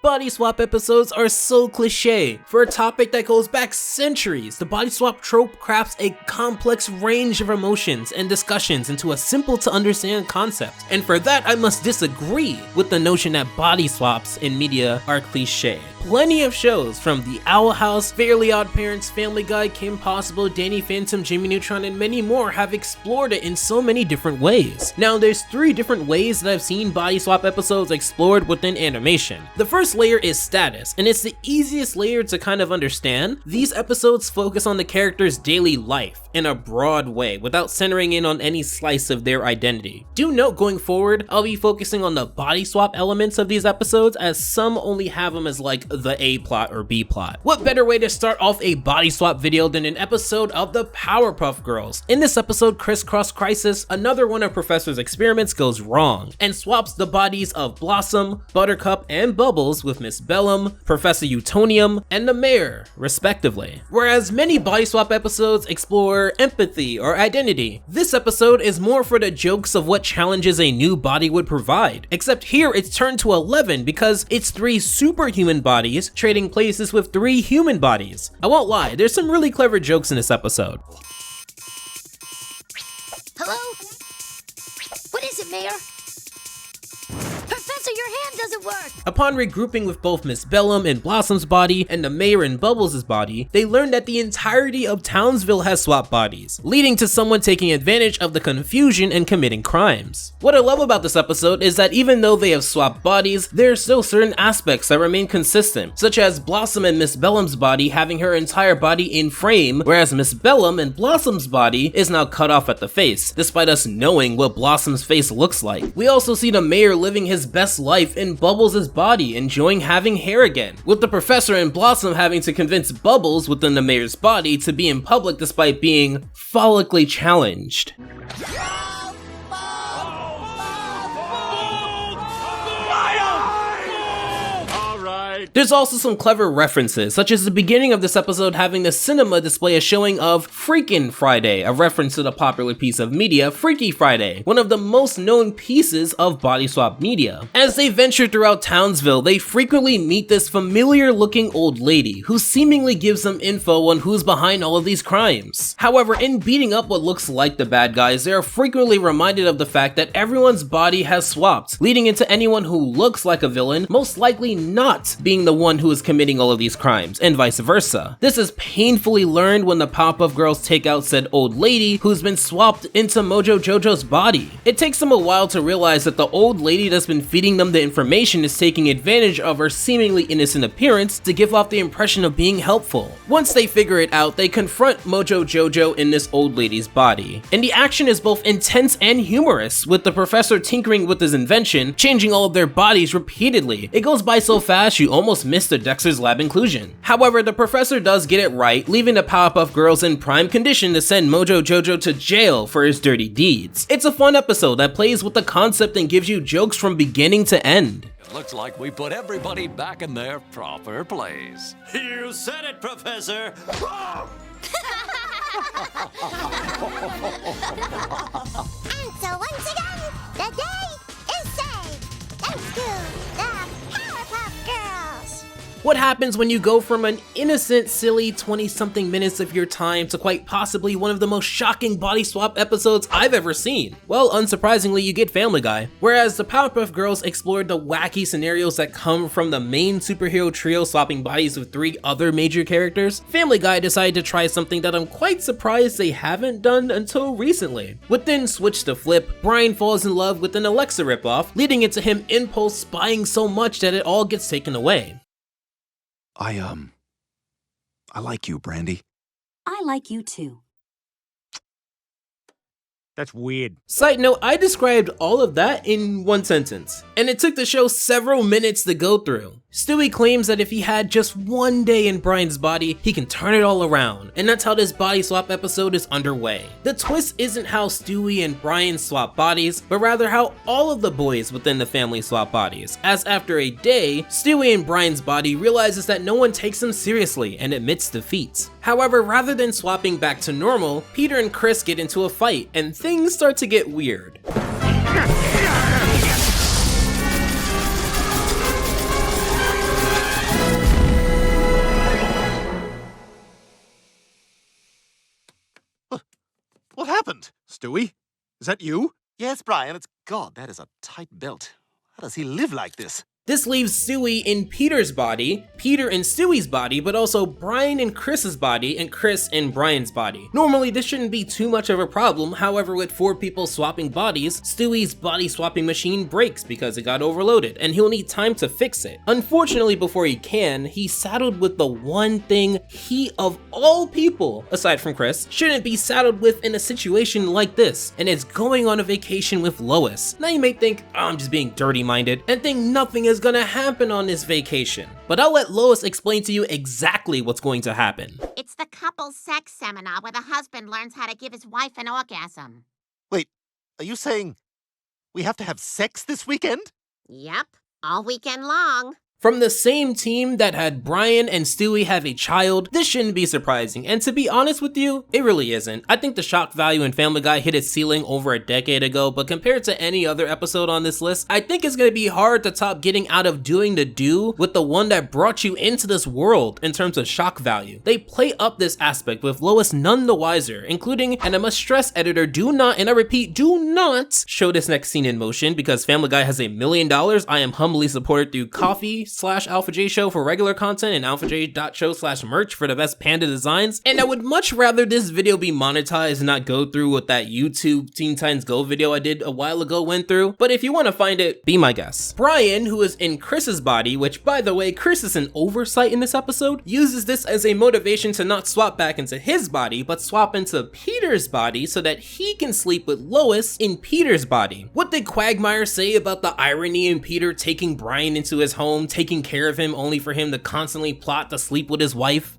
Body swap episodes are so cliche. For a topic that goes back centuries, the body swap trope crafts a complex range of emotions and discussions into a simple to understand concept. And for that, I must disagree with the notion that body swaps in media are cliche. Plenty of shows from The Owl House, Fairly Odd Parents, Family Guy, Kim Possible, Danny Phantom, Jimmy Neutron, and many more have explored it in so many different ways. Now, there's 3 different ways that I've seen body swap episodes explored within animation. The first layer is status, and it's the easiest layer to kind of understand. These episodes focus on the character's daily life in a broad way without centering in on any slice of their identity. Do note going forward, I'll be focusing on the body swap elements of these episodes, as some only have them as like the A plot or B plot. What better way to start off a body swap video than an episode of the Powerpuff Girls? In this episode, Crisscross Crisis, another one of Professor's experiments goes wrong and swaps the bodies of Blossom, Buttercup, and Bubbles with Miss Bellum, Professor Utonium, and the Mayor, respectively. Whereas many body swap episodes explore empathy or identity, this episode is more for the jokes of what challenges a new body would provide. Except here it's turned to 11 because it's 3 superhuman bodies trading places with 3 human bodies. I won't lie, there's some really clever jokes in this episode. Hello? What is it, Mayor? Professor, your hand doesn't work! Upon regrouping with both Miss Bellum and Blossom's body and the Mayor and Bubbles' body, they learn that the entirety of Townsville has swapped bodies, leading to someone taking advantage of the confusion and committing crimes. What I love about this episode is that even though they have swapped bodies, there are still certain aspects that remain consistent, such as Blossom and Miss Bellum's body having her entire body in frame, whereas Miss Bellum and Blossom's body is now cut off at the face, despite us knowing what Blossom's face looks like. We also see the Mayor living his best life in Bubbles' body, enjoying having hair again, with the Professor and Blossom having to convince Bubbles within the Mayor's body to be in public despite being follically challenged. There's also some clever references, such as the beginning of this episode having the cinema display a showing of Freakin' Friday, a reference to the popular piece of media Freaky Friday, one of the most known pieces of body swap media. As they venture throughout Townsville, they frequently meet this familiar looking old lady who seemingly gives them info on who's behind all of these crimes. However, in beating up what looks like the bad guys, they are frequently reminded of the fact that everyone's body has swapped, leading into anyone who looks like a villain most likely not being the one who is committing all of these crimes, and vice versa. This is painfully learned when the Powerpuff Girls take out said old lady who's been swapped into Mojo Jojo's body. It takes them a while to realize that the old lady that's been feeding them the information is taking advantage of her seemingly innocent appearance to give off the impression of being helpful. Once they figure it out, they confront Mojo Jojo in this old lady's body. And the action is both intense and humorous, with the professor tinkering with his invention, changing all of their bodies repeatedly. It goes by so fast you almost miss the Dexter's Lab inclusion. However, the professor does get it right, leaving the Powerpuff Girls in prime condition to send Mojo Jojo to jail for his dirty deeds. It's a fun episode that plays with the concept and gives you jokes from beginning to end. Looks like we put everybody back in their proper place. You said it, Professor! And so once again, the day is saved. Thanks to the Powerpuff Girls. What happens when you go from an innocent, silly 20-something minutes of your time to quite possibly one of the most shocking body swap episodes I've ever seen? Well, unsurprisingly, you get Family Guy. Whereas the Powerpuff Girls explored the wacky scenarios that come from the main superhero trio swapping bodies with 3 other major characters, Family Guy decided to try something that I'm quite surprised they haven't done until recently. Within Switch to Flip, Brian falls in love with an Alexa ripoff, leading into him impulse spying so much that it all gets taken away. I like you, Brandy. I like you too. That's weird. Side note, I described all of that in one sentence, and it took the show several minutes to go through. Stewie claims that if he had just one day in Brian's body, he can turn it all around, and that's how this body swap episode is underway. The twist isn't how Stewie and Brian swap bodies, but rather how all of the boys within the family swap bodies, as after a day, Stewie and Brian's body realizes that no one takes him seriously and admits defeat. However, rather than swapping back to normal, Peter and Chris get into a fight, and things start to get weird. happened? Stewie? Is that you? Yes, Brian, it's God, that is a tight belt. How does he live like this? This leaves Stewie in Peter's body, Peter in Stewie's body, but also Brian in Chris's body, and Chris in Brian's body. Normally, this shouldn't be too much of a problem, however, with 4 people swapping bodies, Stewie's body swapping machine breaks because it got overloaded, and he'll need time to fix it. Unfortunately, before he can, he's saddled with the one thing he, of all people, aside from Chris, shouldn't be saddled with in a situation like this, and it's going on a vacation with Lois. Now you may think, oh, I'm just being dirty-minded, and think nothing is gonna happen on this vacation. But I'll let Lois explain to you exactly what's going to happen. It's the couples sex seminar where the husband learns how to give his wife an orgasm. Wait, are you saying we have to have sex this weekend? Yep, all weekend long. From the same team that had Brian and Stewie have a child, this shouldn't be surprising, and to be honest with you, it really isn't. I think the shock value in Family Guy hit its ceiling over a decade ago, but compared to any other episode on this list, I think it's gonna be hard to top getting out of doing the do with the one that brought you into this world in terms of shock value. They play up this aspect with Lois none the wiser, including, and I must stress, editor, do not, and I repeat, do not show this next scene in motion because Family Guy has $1 million. I am humbly supported through Coffee/Alpha J Show for regular content and alphaj.show/merch for the best panda designs, and I would much rather this video be monetized and not go through what that YouTube Teen Titans Go video I did a while ago went through, but if you want to find it, be my guest. Brian, who is in Chris's body, which by the way, Chris is an oversight in this episode, uses this as a motivation to not swap back into his body, but swap into Peter's body so that he can sleep with Lois in Peter's body. What did Quagmire say about the irony in Peter taking Brian into his home, taking care of him only for him to constantly plot to sleep with his wife?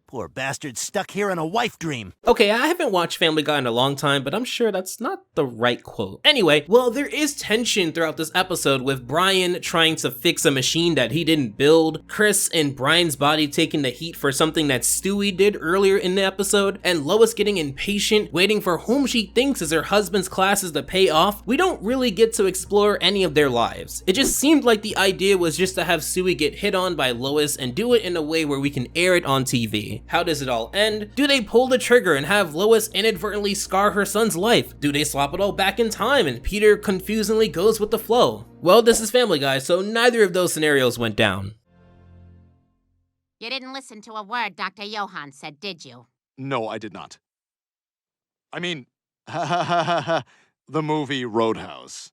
Poor bastard stuck here in a wife dream. Okay, I haven't watched Family Guy in a long time, but I'm sure that's not the right quote. Anyway, well, there is tension throughout this episode with Brian trying to fix a machine that he didn't build, Chris in Brian's body taking the heat for something that Stewie did earlier in the episode, and Lois getting impatient, waiting for whom she thinks is her husband's classes to pay off. We don't really get to explore any of their lives. It just seemed like the idea was just to have Stewie get hit on by Lois and do it in a way where we can air it on TV. How does it all end? Do they pull the trigger and have Lois inadvertently scar her son's life? Do they swap it all back in time and Peter confusingly goes with the flow? Well, this is Family Guy, so neither of those scenarios went down. You didn't listen to a word Dr. Johann said, did you? No, I did not. I mean, the movie Roadhouse.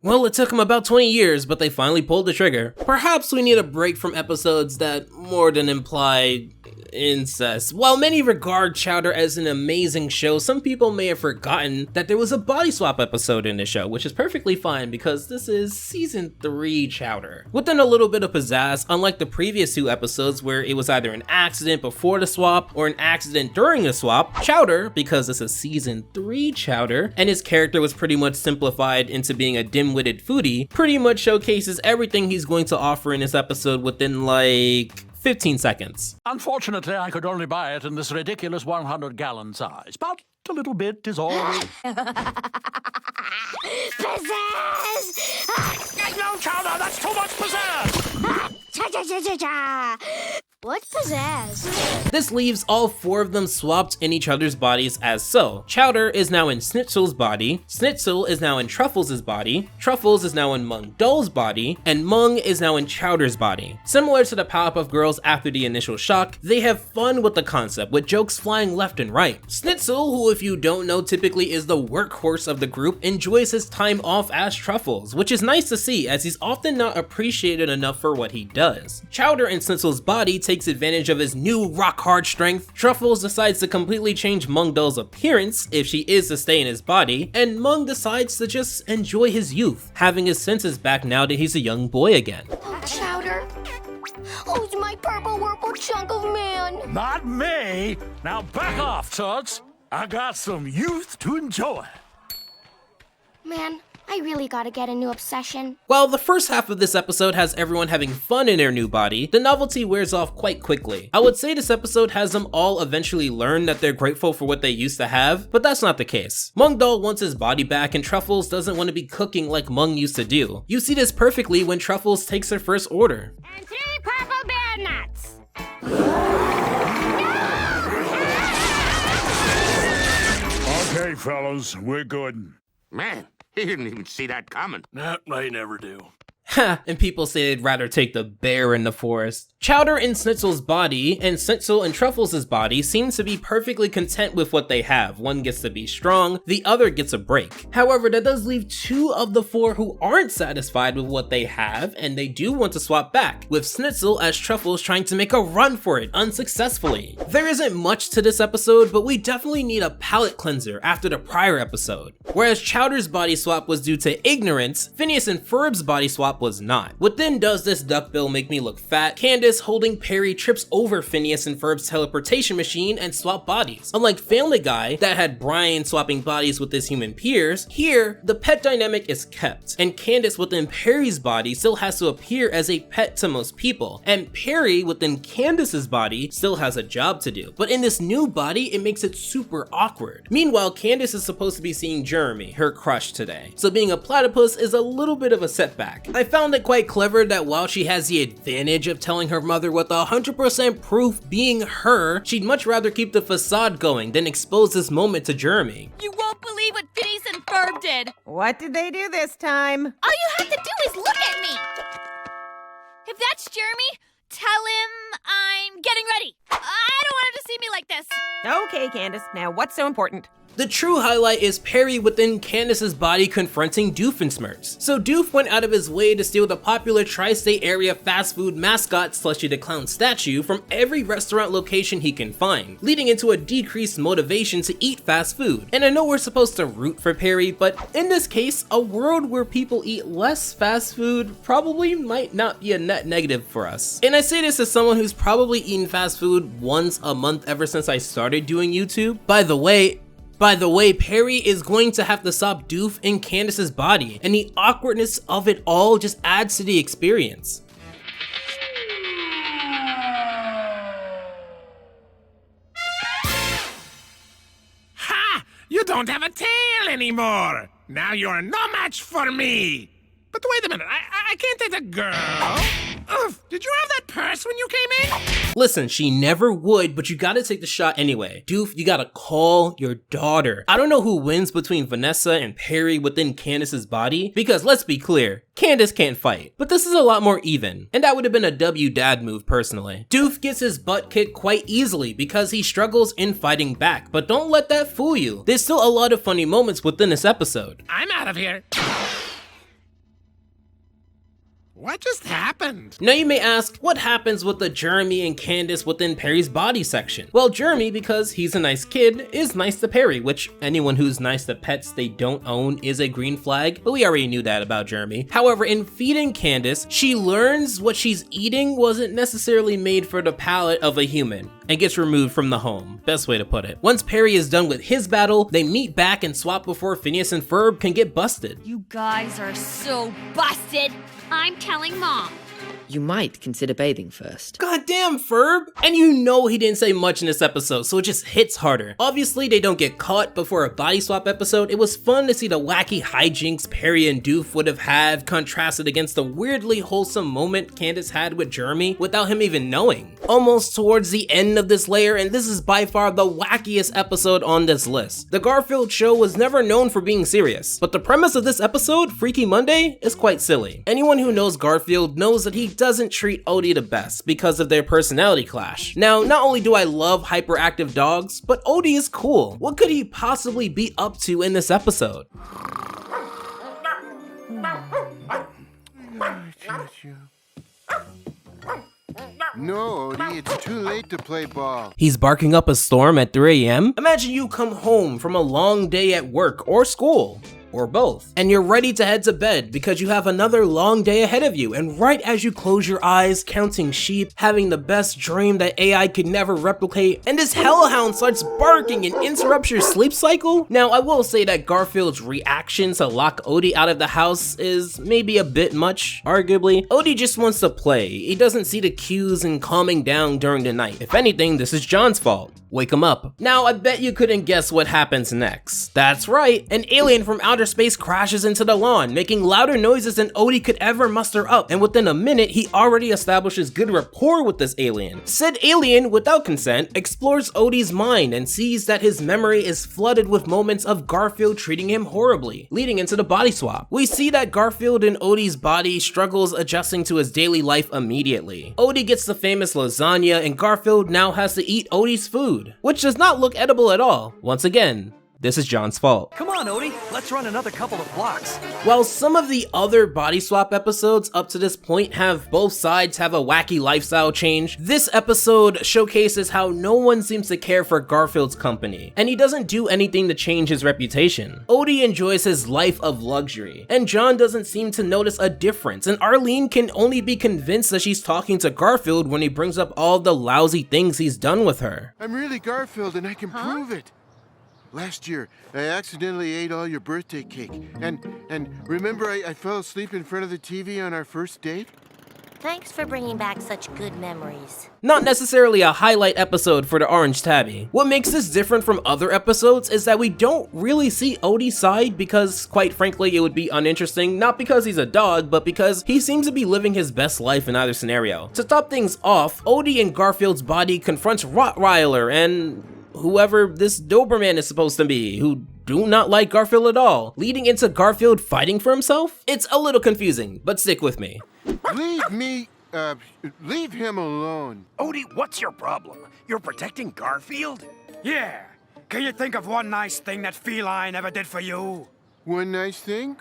Well, it took them about 20 years, but they finally pulled the trigger. Perhaps we need a break from episodes that more than imply incest. While many regard Chowder as an amazing show, some people may have forgotten that there was a body swap episode in the show, which is perfectly fine because this is season 3 Chowder. Within a little bit of pizzazz, unlike the previous 2 episodes where it was either an accident before the swap or an accident during the swap, Chowder, because this is season 3 Chowder, and his character was pretty much simplified into being a dim-witted foodie, pretty much showcases everything he's going to offer in this episode within like 15 seconds. Unfortunately, I could only buy it in this ridiculous 100-gallon size, but a little bit is always... Pizzazz! No, Chowder, that's too much pizzazz! Cha-cha-cha-cha-cha! What's pizzazz? This leaves all 4 of them swapped in each other's bodies as so. Chowder is now in Schnitzel's body, Schnitzel is now in Truffles' body, Truffles is now in Mung Doll's body, and Mung is now in Chowder's body. Similar to the Powerpuff Girls after the initial shock, they have fun with the concept, with jokes flying left and right. Schnitzel, who if you don't know typically is the workhorse of the group, enjoys his time off as Truffles, which is nice to see as he's often not appreciated enough for what he does. Chowder in Schnitzel's body takes advantage of his new rock-hard strength, Truffles decides to completely change Mung Doll's appearance if she is to stay in his body, and Mung decides to just enjoy his youth, having his senses back now that he's a young boy again. Oh, Chowder. Who's my purple purple chunk of man? Not me! Now back off, Toots! I got some youth to enjoy. Man, I really gotta get a new obsession. While the first half of this episode has everyone having fun in their new body, the novelty wears off quite quickly. I would say this episode has them all eventually learn that they're grateful for what they used to have, but that's not the case. Mung Doll wants his body back and Truffles doesn't want to be cooking like Mung used to do. You see this perfectly when Truffles takes her first order. And 3 purple bear nuts! Okay, Okay, fellas, we're good. Man, he didn't even see that coming. Nah, I never do. Ha, and people say they'd rather take the bear in the forest. Chowder in Schnitzel's body and Schnitzel in Truffles' body seem to be perfectly content with what they have. One gets to be strong, the other gets a break. However, that does leave 2 of the 4 who aren't satisfied with what they have, and they do want to swap back, with Schnitzel as Truffles trying to make a run for it unsuccessfully. There isn't much to this episode, but we definitely need a palate cleanser after the prior episode. Whereas Chowder's body swap was due to ignorance, Phineas and Ferb's body swap was not. What then does this duckbill make me look fat? Candace holding Perry trips over Phineas and Ferb's teleportation machine and swap bodies. Unlike Family Guy that had Brian swapping bodies with his human peers, here the pet dynamic is kept, and Candace within Perry's body still has to appear as a pet to most people, and Perry within Candace's body still has a job to do. But in this new body, it makes it super awkward. Meanwhile, Candace is supposed to be seeing Jeremy, her crush, today, so being a platypus is a little bit of a setback. I found it quite clever that while she has the advantage of telling her mother with 100% proof being her, she'd much rather keep the facade going than expose this moment to Jeremy. You won't believe what Phineas and Ferb did. What did they do this time? All you have to do is look at me. If that's Jeremy, tell him I'm getting ready. I don't want him to see me like this. Okay, Candace. Now, what's so important? The true highlight is Perry within Candace's body confronting Doofenshmirtz. So Doof went out of his way to steal the popular tri-state area fast food mascot Slushy the Clown statue from every restaurant location he can find, leading into a decreased motivation to eat fast food. And I know we're supposed to root for Perry, but in this case, a world where people eat less fast food probably might not be a net negative for us. And I say this as someone who's probably eaten fast food once a month ever since I started doing YouTube. By the way, Perry is going to have to stop Doof in Candace's body, and the awkwardness of it all just adds to the experience. Ha! You don't have a tail anymore! Now you're no match for me! But wait a minute, I can't date a girl! Oof, did you have that purse when you came in? Listen, she never would, but you gotta take the shot anyway. Doof, you gotta call your daughter. I don't know who wins between Vanessa and Perry within Candace's body, because let's be clear, Candace can't fight. But this is a lot more even, and that would have been a W dad move personally. Doof gets his butt kicked quite easily because he struggles in fighting back, but don't let that fool you. There's still a lot of funny moments within this episode. I'm out of here. What just happened? Now you may ask, what happens with the Jeremy and Candace within Perry's body section? Well, Jeremy, because he's a nice kid, is nice to Perry, which anyone who's nice to pets they don't own is a green flag, but we already knew that about Jeremy. However, in feeding Candace, she learns what she's eating wasn't necessarily made for the palate of a human, and gets removed from the home. Best way to put it. Once Perry is done with his battle, they meet back and swap before Phineas and Ferb can get busted. You guys are so busted. I'm telling Mom. You might consider bathing first. Goddamn, Ferb! And you know he didn't say much in this episode, so it just hits harder. Obviously, they don't get caught, but for a body swap episode, it was fun to see the wacky hijinks Perry and Doof would have had contrasted against the weirdly wholesome moment Candace had with Jeremy without him even knowing. Almost towards the end of this layer, and this is by far the wackiest episode on this list. The Garfield show was never known for being serious, but the premise of this episode, Freaky Monday, is quite silly. Anyone who knows Garfield knows that he doesn't treat Odie the best because of their personality clash. Now, not only do I love hyperactive dogs, but Odie is cool. What could he possibly be up to in this episode? No, Odie, it's too late to play ball. He's barking up a storm at 3 a.m.? Imagine you come home from a long day at work or school, or both, and you're ready to head to bed because you have another long day ahead of you, and right as you close your eyes, counting sheep, having the best dream that AI could never replicate, and this hellhound starts barking and interrupts your sleep cycle? Now, I will say that Garfield's reaction to lock Odie out of the house is maybe a bit much, arguably. Odie just wants to play. He doesn't see the cues in calming down during the night. If anything, this is John's fault. Wake him up. Now, I bet you couldn't guess what happens next. That's right, an alien from outer outer space crashes into the lawn, making louder noises than Odie could ever muster up, and within a minute, he already establishes good rapport with this alien. Said alien, without consent, explores Odie's mind and sees that his memory is flooded with moments of Garfield treating him horribly, leading into the body swap. We see that Garfield in Odie's body struggles adjusting to his daily life immediately. Odie gets the famous lasagna, and Garfield now has to eat Odie's food, which does not look edible at all. Once again, this is John's fault. Come on, Odie, let's run another couple of blocks. While some of the other body swap episodes up to this point have both sides have a wacky lifestyle change, this episode showcases how no one seems to care for Garfield's company, and he doesn't do anything to change his reputation. Odie enjoys his life of luxury, and John doesn't seem to notice a difference, and Arlene can only be convinced that she's talking to Garfield when he brings up all the lousy things he's done with her. I'm really Garfield and I can prove it. Last year, I accidentally ate all your birthday cake. And remember I fell asleep in front of the TV on our first date? Thanks for bringing back such good memories. Not necessarily a highlight episode for the Orange Tabby. What makes this different from other episodes is that we don't really see Odie's side because, quite frankly, it would be uninteresting, not because he's a dog, but because he seems to be living his best life in either scenario. To top things off, Odie in Garfield's body confronts Rottweiler and whoever this Doberman is supposed to be, who do not like Garfield at all, leading into Garfield fighting for himself? It's a little confusing, but stick with me. Leave him alone. Odie, what's your problem? You're protecting Garfield? Yeah. Can you think of one nice thing that feline ever did for you? One nice thing?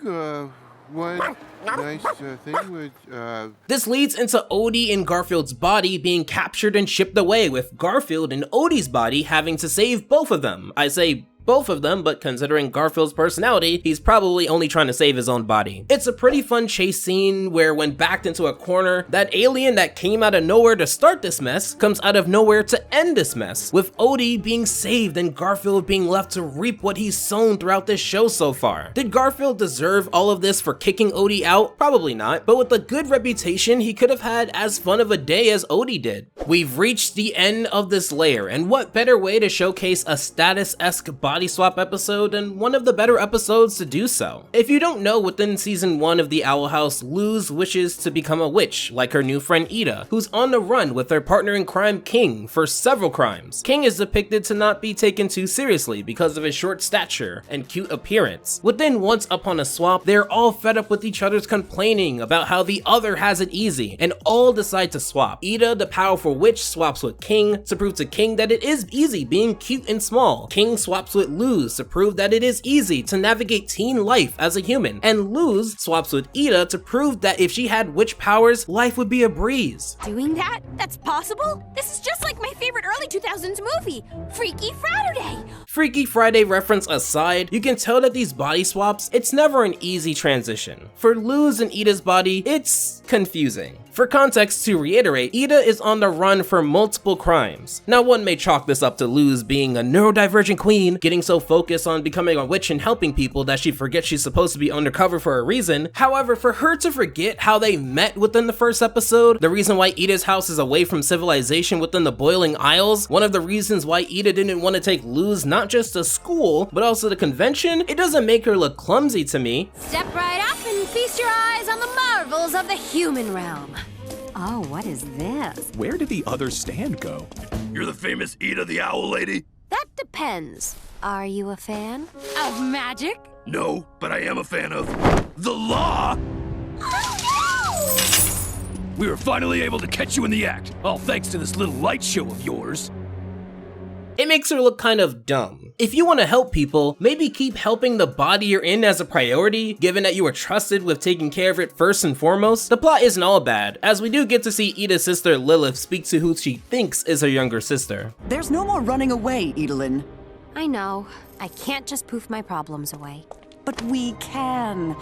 One nice thing was, This leads into Odie in Garfield's body being captured and shipped away, with Garfield in Odie's body having to save both of them. I say both of them, but considering Garfield's personality, he's probably only trying to save his own body. It's a pretty fun chase scene where, when backed into a corner, that alien that came out of nowhere to start this mess comes out of nowhere to end this mess, with Odie being saved and Garfield being left to reap what he's sown throughout this show so far. Did Garfield deserve all of this for kicking Odie out? Probably not, but with a good reputation, he could have had as fun of a day as Odie did. We've reached the end of this layer, and what better way to showcase a status-esque body swap episode than one of the better episodes to do so. If you don't know, within season 1 of the Owl House, Luz wishes to become a witch, like her new friend Ida, who's on the run with her partner in crime King for several crimes. King is depicted to not be taken too seriously because of his short stature and cute appearance. Within Once Upon a Swap, they're all fed up with each other's complaining about how the other has it easy, and all decide to swap. Ida, the powerful witch, swaps with King to prove to King that it is easy being cute and small. King swaps with Luz to prove that it is easy to navigate teen life as a human, and Luz swaps with Ida to prove that if she had witch powers, life would be a breeze. Doing that? That's possible? This is just like my favorite early 2000s movie, Freaky Friday. Freaky Friday reference aside, you can tell that these body swaps, it's never an easy transition. For Luz and Ida's body, it's confusing. For context, to reiterate, Ida is on the run for multiple crimes. Now, one may chalk this up to Luz being a neurodivergent queen, getting so focused on becoming a witch and helping people that she forgets she's supposed to be undercover for a reason. However, for her to forget how they met within the first episode, the reason why Ida's house is away from civilization within the Boiling Isles, one of the reasons why Ida didn't want to take Luz not just to school, but also to convention, it doesn't make her look clumsy to me. Step right up and feast your eyes on the marvels of the human realm. Oh, what is this? Where did the other stand go? You're the famous Ida the Owl Lady? That depends. Are you a fan of magic? No, but I am a fan of the law. Oh, no! We were finally able to catch you in the act, all thanks to this little light show of yours. It makes her look kind of dumb. If you want to help people, maybe keep helping the body you're in as a priority, given that you were trusted with taking care of it first and foremost. The plot isn't all bad, as we do get to see Ida's sister Lilith speak to who she thinks is her younger sister. There's no more running away, Idalin. I know. I can't just poof my problems away. But we can.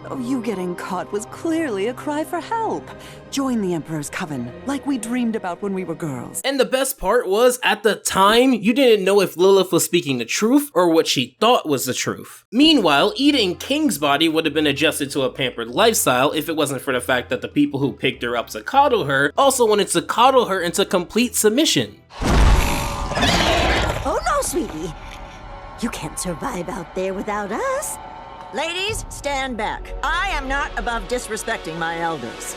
Oh, you getting caught was clearly a cry for help. Join the Emperor's Coven, like we dreamed about when we were girls. And the best part was, at the time, you didn't know if Lilith was speaking the truth or what she thought was the truth. Meanwhile, Ida in King's body would have been adjusted to a pampered lifestyle if it wasn't for the fact that the people who picked her up to coddle her also wanted to coddle her into complete submission. Oh no, sweetie. You can't survive out there without us. Ladies, stand back. I am not above disrespecting my elders.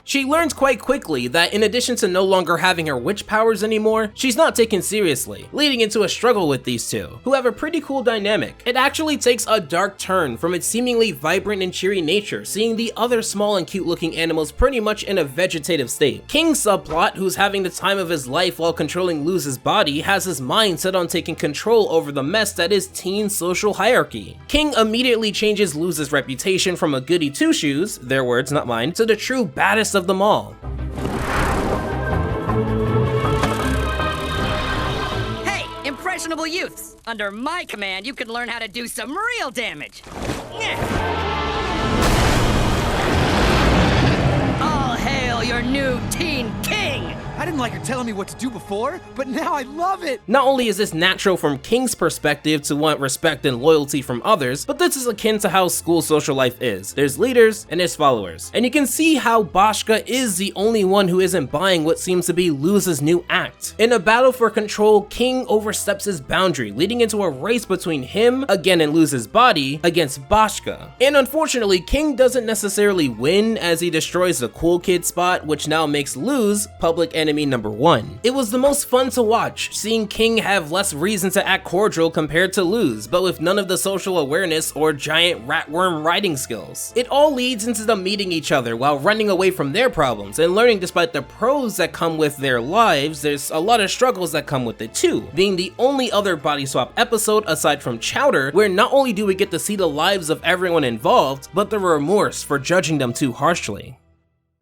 She learns quite quickly that in addition to no longer having her witch powers anymore, she's not taken seriously, leading into a struggle with these two, who have a pretty cool dynamic. It actually takes a dark turn from its seemingly vibrant and cheery nature, seeing the other small and cute looking animals pretty much in a vegetative state. King's subplot, who's having the time of his life while controlling Luz's body, has his mind set on taking control over the mess that is teen social hierarchy. King immediately changes Luz's reputation from a goody two-shoes, their words not mine, to the true baddest of them all. Hey, impressionable youths! Under my command, you can learn how to do some real damage. All hail your new teen king! I didn't like her telling me what to do before, but now I love it! Not only is this natural from King's perspective to want respect and loyalty from others, but this is akin to how school social life is. There's leaders and there's followers. And you can see how Boschka is the only one who isn't buying what seems to be Luz's new act. In a battle for control, King oversteps his boundary, leading into a race between him, again in Luz's body, against Boschka. And unfortunately, King doesn't necessarily win as he destroys the cool kid spot, which now makes Luz public enemy number 1. It was the most fun to watch, seeing King have less reason to act cordial compared to Luz, but with none of the social awareness or giant ratworm riding skills. It all leads into them meeting each other while running away from their problems and learning despite the pros that come with their lives, there's a lot of struggles that come with it too, being the only other body swap episode aside from Chowder where not only do we get to see the lives of everyone involved, but the remorse for judging them too harshly.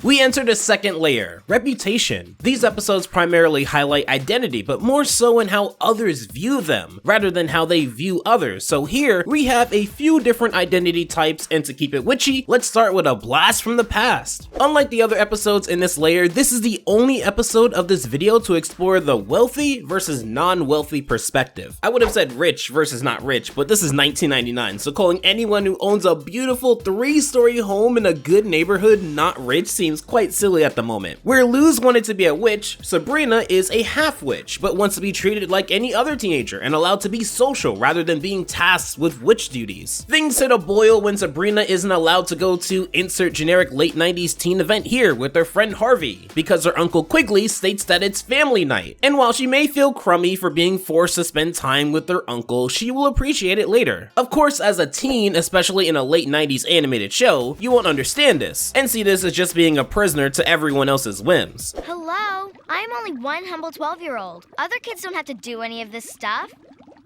We enter the second layer, reputation. These episodes primarily highlight identity, but more so in how others view them, rather than how they view others. So here, we have a few different identity types, and to keep it witchy, let's start with a blast from the past. Unlike the other episodes in this layer, this is the only episode of this video to explore the wealthy versus non-wealthy perspective. I would have said rich versus not rich, but this is 1999, so calling anyone who owns a beautiful 3-story home in a good neighborhood not rich seems quite silly at the moment. Where Luz wanted to be a witch, Sabrina is a half-witch, but wants to be treated like any other teenager and allowed to be social rather than being tasked with witch duties. Things hit a boil when Sabrina isn't allowed to go to insert generic late 90s teen event here with her friend Harvey, because her uncle Quigley states that it's family night. And while she may feel crummy for being forced to spend time with her uncle, she will appreciate it later. Of course, as a teen, especially in a late 90s animated show, you won't understand this, and see this as just being a prisoner to everyone else's whims. Hello, I'm only one humble 12-year-old. Other kids don't have to do any of this stuff.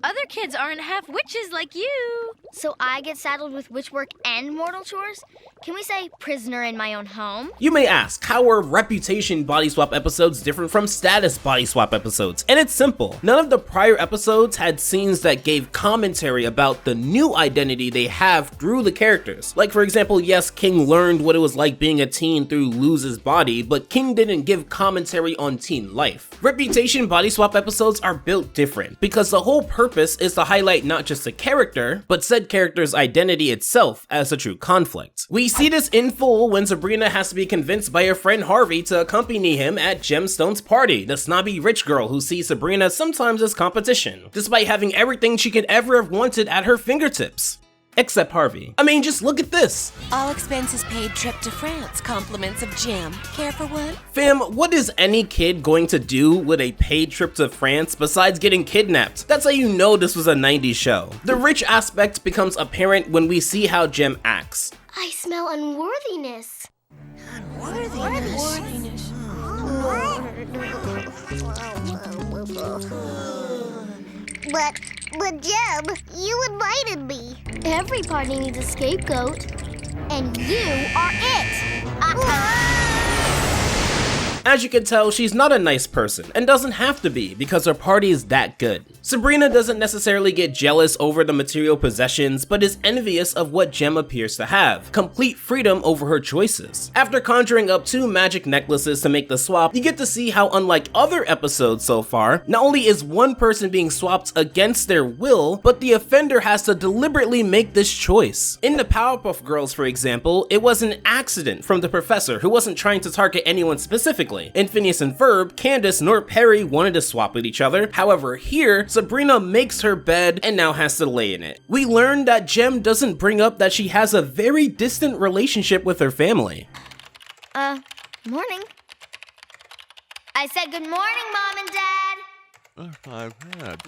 Other kids aren't half witches like you. So I get saddled with witch work and mortal chores? Can we say prisoner in my own home? You may ask, how are reputation body swap episodes different from status body swap episodes? And it's simple. None of the prior episodes had scenes that gave commentary about the new identity they have through the characters. Like for example, yes, King learned what it was like being a teen through Luz's body, but King didn't give commentary on teen life. Reputation body swap episodes are built different, because the whole purpose is to highlight not just a character, but said character's identity itself as a true conflict. We see this in full when Sabrina has to be convinced by her friend Harvey to accompany him at Gemstone's party, the snobby rich girl who sees Sabrina sometimes as competition, despite having everything she could ever have wanted at her fingertips. Except Harvey. I mean, just look at this. All expenses paid trip to France. Compliments of Jim. Care for one? Fam, what is any kid going to do with a paid trip to France besides getting kidnapped? That's how you know this was a 90s show. The rich aspect becomes apparent when we see how Jem acts. I smell unworthiness. But Jeb, you invited me. Every party needs a scapegoat. And you are it. As you can tell, she's not a nice person, and doesn't have to be because her party is that good. Sabrina doesn't necessarily get jealous over the material possessions, but is envious of what Jem appears to have, complete freedom over her choices. After conjuring up 2 magic necklaces to make the swap, you get to see how unlike other episodes so far, not only is one person being swapped against their will, but the offender has to deliberately make this choice. In the Powerpuff Girls, for example, it was an accident from the professor who wasn't trying to target anyone specifically, specifically. In Phineas and Ferb, Candace nor Perry wanted to swap with each other. However, here, Sabrina makes her bed and now has to lay in it. We learned that Jem doesn't bring up that she has a very distant relationship with her family. Morning. I said good morning, Mom and Dad. I've had.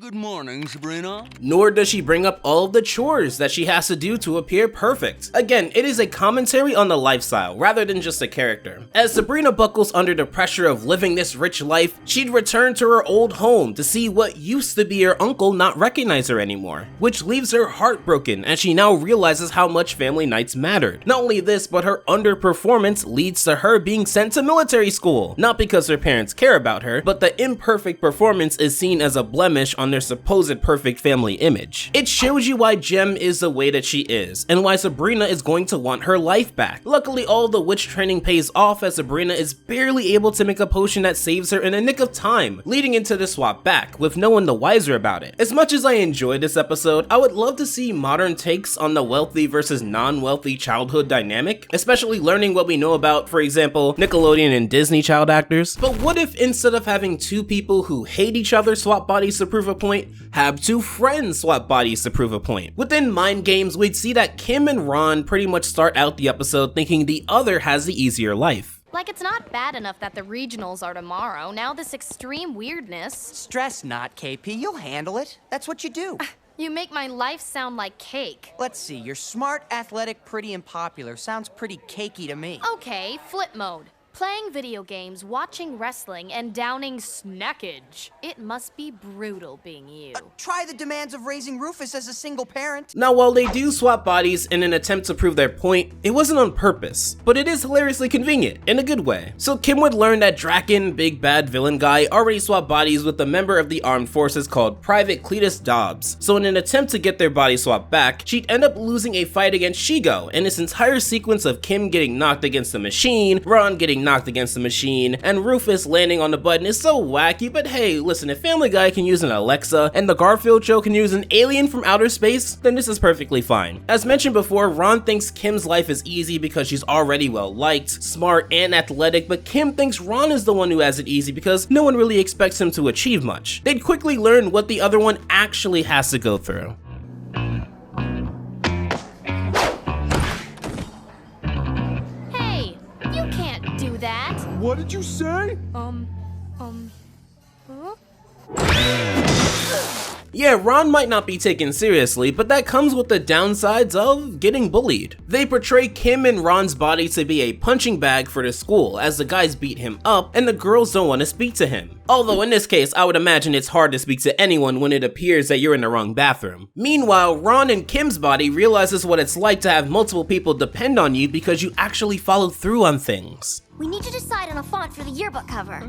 Good morning, Sabrina. Nor does she bring up all of the chores that she has to do to appear perfect. Again, it is a commentary on the lifestyle rather than just a character. As Sabrina buckles under the pressure of living this rich life, she'd return to her old home to see what used to be her uncle not recognize her anymore, which leaves her heartbroken as she now realizes how much family nights mattered. Not only this, but her underperformance leads to her being sent to military school, not because her parents care about her, but the imperfect performance is seen as a blemish on their supposed perfect family image. It shows you why Jem is the way that she is, and why Sabrina is going to want her life back. Luckily, all the witch training pays off as Sabrina is barely able to make a potion that saves her in a nick of time, leading into the swap back, with no one the wiser about it. As much as I enjoyed this episode, I would love to see modern takes on the wealthy versus non-wealthy childhood dynamic, especially learning what we know about, for example, Nickelodeon and Disney child actors. But what if instead of having two people who hate each other swap bodies to prove a point, have two friends swap bodies to prove a point? Within Mind Games, we'd see that Kim and Ron pretty much start out the episode thinking the other has the easier life. Like, it's not bad enough that the regionals are tomorrow. Now this extreme weirdness. Stress not, KP. You'll handle it. That's what you do. You make my life sound like cake. Let's see. You're smart, athletic, pretty, and popular. Sounds pretty cakey to me. Okay, flip mode. Playing video games, watching wrestling, and downing snackage. It must be brutal being you. Try the demands of raising Rufus as a single parent. Now, while they do swap bodies in an attempt to prove their point, it wasn't on purpose, but it is hilariously convenient in a good way. So Kim would learn that Draken, big bad villain guy, already swapped bodies with a member of the armed forces called Private Cletus Dobbs. So in an attempt to get their body swapped back, she'd end up losing a fight against Shigo, and this entire sequence of Kim getting knocked against the machine, Ron getting knocked against the machine, and Rufus landing on the button is so wacky. But hey, listen, if Family Guy can use an Alexa and the Garfield show can use an alien from outer space, then this is perfectly fine. As mentioned before, Ron thinks Kim's life is easy because she's already well liked, smart, and athletic, but Kim thinks Ron is the one who has it easy because no one really expects him to achieve much. They'd quickly learn what the other one actually has to go through. What did you say? Yeah, Ron might not be taken seriously, but that comes with the downsides of getting bullied. They portray Kim and Ron's body to be a punching bag for the school, as the guys beat him up and the girls don't want to speak to him. Although in this case, I would imagine it's hard to speak to anyone when it appears that you're in the wrong bathroom. Meanwhile, Ron and Kim's body realizes what it's like to have multiple people depend on you because you actually follow through on things. We need to decide on a font for the yearbook cover.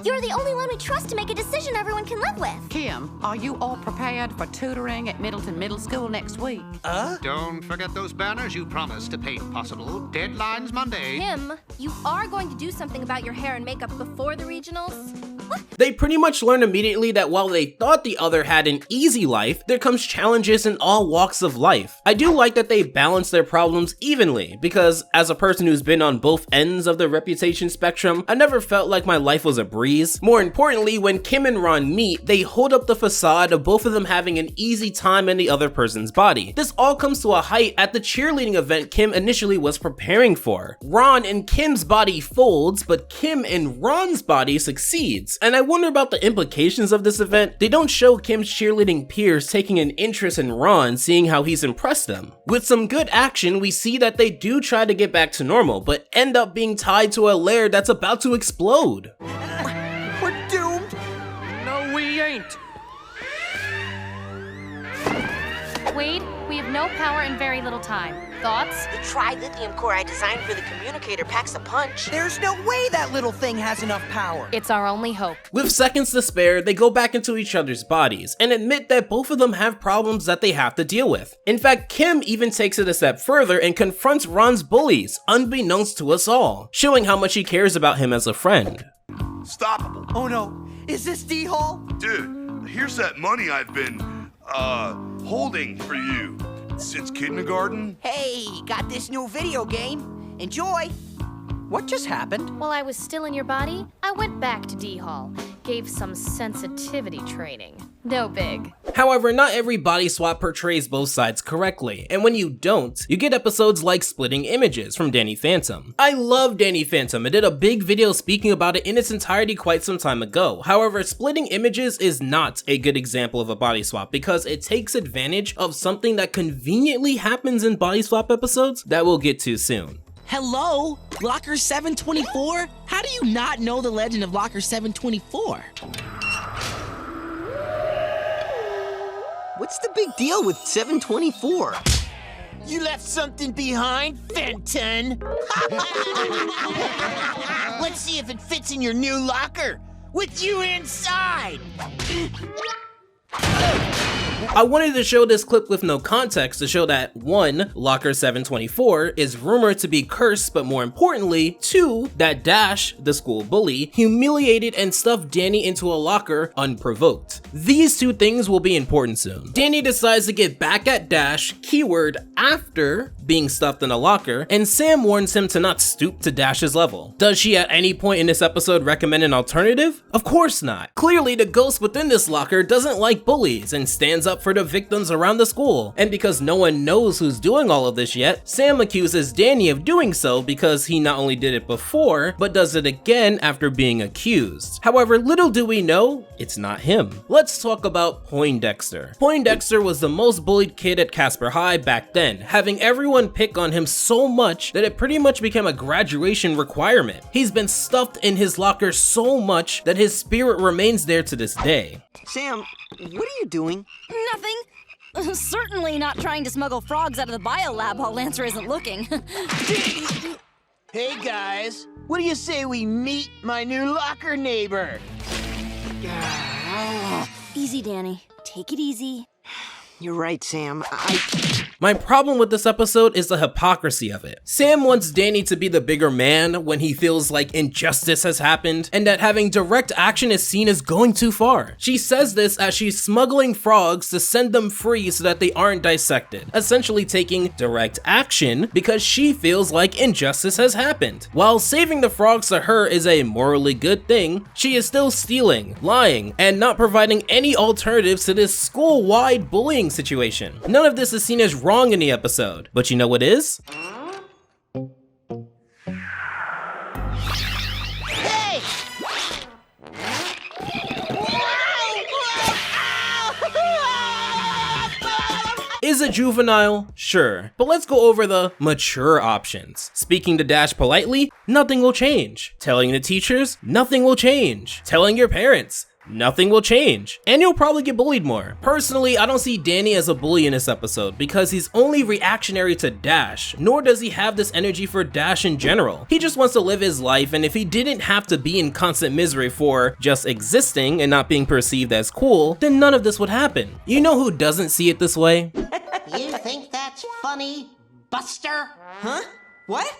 You're the only one we trust to make a decision everyone can live with. Kim, are you all prepared for tutoring at Middleton Middle School next week? Don't forget those banners you promised to paint, Possible. Deadline's Monday. Kim, you are going to do something about your hair and makeup before the regionals? What? They pretty much learn immediately that while they thought the other had an easy life, there comes challenges in all walks of life. I do like that they balance their problems evenly, because as a person who's been on both ends of the reputation spectrum, I never felt like my life was a breeze. More importantly, when Kim and Ron meet, they hold up the facade of both of them having an easy time in the other person's body. This all comes to a height at the cheerleading event Kim initially was preparing for. Ron and Kim's body folds, but Kim and Ron's body succeeds. And I wonder about the implications of this event. They don't show Kim's cheerleading peers taking an interest in Ron, seeing how he's impressed them. With some good action, we see that they do try to get back to normal, but end up being tied to a lair that's about to explode. We're doomed. No, we ain't. Wade, we have no power and very little time. Thoughts? The tri-lithium core I designed for the communicator packs a punch. There's no way that little thing has enough power. It's our only hope. With seconds to spare, they go back into each other's bodies and admit that both of them have problems that they have to deal with. In fact, Kim even takes it a step further and confronts Ron's bullies, unbeknownst to us all, showing how much she cares about him as a friend. Stoppable. Oh no, is this D-Hall? Dude, here's that money I've been, holding for you since kindergarten. Hey, got this new video game. Enjoy. What just happened? While I was still in your body, I went back to D-Hall, gave some sensitivity training. No big. However, not every body swap portrays both sides correctly, and when you don't, you get episodes like Splitting Images from Danny Phantom. I love Danny Phantom and did a big video speaking about it in its entirety quite some time ago. However, Splitting Images is not a good example of a body swap because it takes advantage of something that conveniently happens in body swap episodes that we'll get to soon. Hello? Locker 724? How do you not know the legend of Locker 724? What's the big deal with 724? You left something behind, Fenton! Let's see if it fits in your new locker, with you inside! I wanted to show this clip with no context to show that 1. Locker 724 is rumored to be cursed, but more importantly, 2. That Dash, the school bully, humiliated and stuffed Danny into a locker unprovoked. These two things will be important soon. Danny decides to get back at Dash, keyword, after being stuffed in a locker, and Sam warns him to not stoop to Dash's level. Does she at any point in this episode recommend an alternative? Of course not. Clearly, the ghost within this locker doesn't like bullies and stands up for the victims around the school. And because no one knows who's doing all of this yet, Sam accuses Danny of doing so because he not only did it before, but does it again after being accused. However, little do we know, it's not him. Let's talk about Poindexter. Poindexter was the most bullied kid at Casper High back then, having everyone pick on him so much that it pretty much became a graduation requirement. He's been stuffed in his locker so much that his spirit remains there to this day. Sam, what are you doing? Nothing. Certainly not trying to smuggle frogs out of the biolab while Lancer isn't looking. Hey guys, what do you say we meet my new locker neighbor? Easy, Danny. Take it easy. You're right, Sam. My problem with this episode is the hypocrisy of it. Sam wants Danny to be the bigger man when he feels like injustice has happened, and that having direct action is seen as going too far. She says this as she's smuggling frogs to send them free so that they aren't dissected, essentially taking direct action because she feels like injustice has happened. While saving the frogs to her is a morally good thing, she is still stealing, lying, and not providing any alternatives to this school-wide bullying situation. None of this is seen as wrong in the episode, but you know what is? Hey! Is it juvenile? Sure, but let's go over the mature options. Speaking to Dash politely, nothing will change. Telling the teachers, nothing will change. Telling your parents, nothing will change, and you'll probably get bullied more. Personally, I don't see Danny as a bully in this episode because he's only reactionary to Dash, nor does he have this energy for Dash in general. He just wants to live his life, and if he didn't have to be in constant misery for just existing and not being perceived as cool, then none of this would happen. You know who doesn't see it this way? You think that's funny, Buster? Huh? What?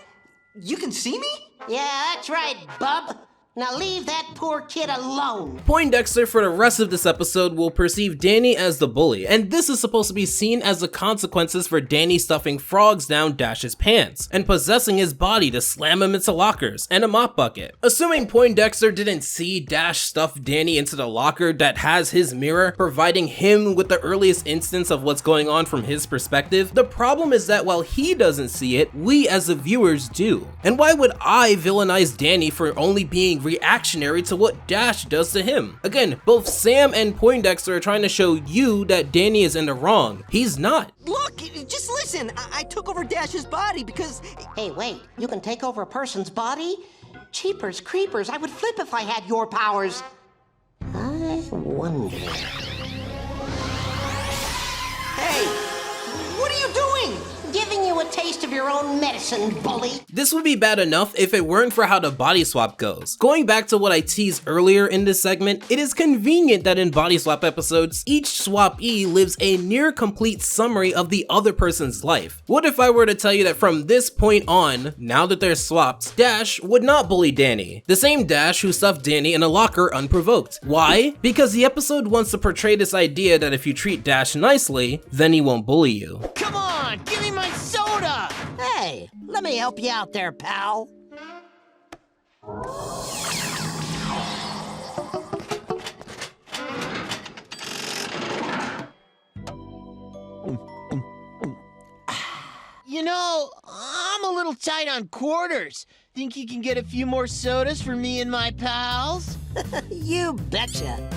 You can see me? Yeah, that's right, bub. Now leave that poor kid alone. Poindexter for the rest of this episode will perceive Danny as the bully, and this is supposed to be seen as the consequences for Danny stuffing frogs down Dash's pants and possessing his body to slam him into lockers and a mop bucket. Assuming Poindexter didn't see Dash stuff Danny into the locker that has his mirror, providing him with the earliest instance of what's going on from his perspective, the problem is that while he doesn't see it, we as the viewers do. And why would I villainize Danny for only being reactionary to what Dash does to him? Again, both Sam and Poindexter are trying to show you that Danny is in the wrong. He's not. Look, just listen. I took over Dash's body because... Hey, wait. You can take over a person's body? Cheapers creepers. I would flip if I had your powers. I wonder... Hey, what are you doing? Giving you a taste of your own medicine, bully. This would be bad enough if it weren't for how the body swap goes. Going back to what I teased earlier in this segment, it is convenient that in body swap episodes, each swapee lives a near complete summary of the other person's life. What if I were to tell you that from this point on, now that they're swapped, Dash would not bully Danny? The same Dash who stuffed Danny in a locker unprovoked. Why? Because the episode wants to portray this idea that if you treat Dash nicely, then he won't bully you. Come on, give me my soda! Hey, let me help you out there, pal. tight on quarters. Think you can get a few more sodas for me and my pals? You betcha.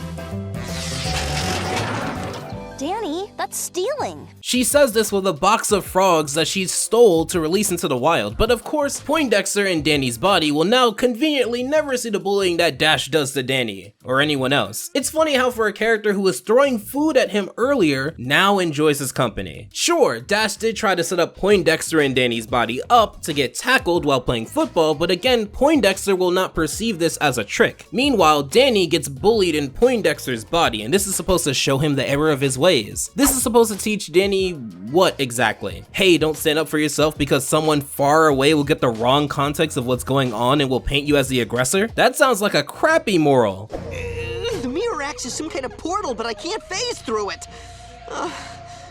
Danny, that's stealing. She says this with a box of frogs that she stole to release into the wild, but of course, Poindexter and Danny's body will now conveniently never see the bullying that Dash does to Danny, or anyone else. It's funny how for a character who was throwing food at him earlier, now enjoys his company. Sure, Dash did try to set up Poindexter and Danny's body up to get tackled while playing football, but again, Poindexter will not perceive this as a trick. Meanwhile, Danny gets bullied in Poindexter's body, and this is supposed to show him the error of his ways. This is supposed to teach Danny what exactly? Hey, don't stand up for yourself because someone far away will get the wrong context of what's going on and will paint you as the aggressor? That sounds like a crappy moral. The mirror acts as some kind of portal, but I can't phase through it.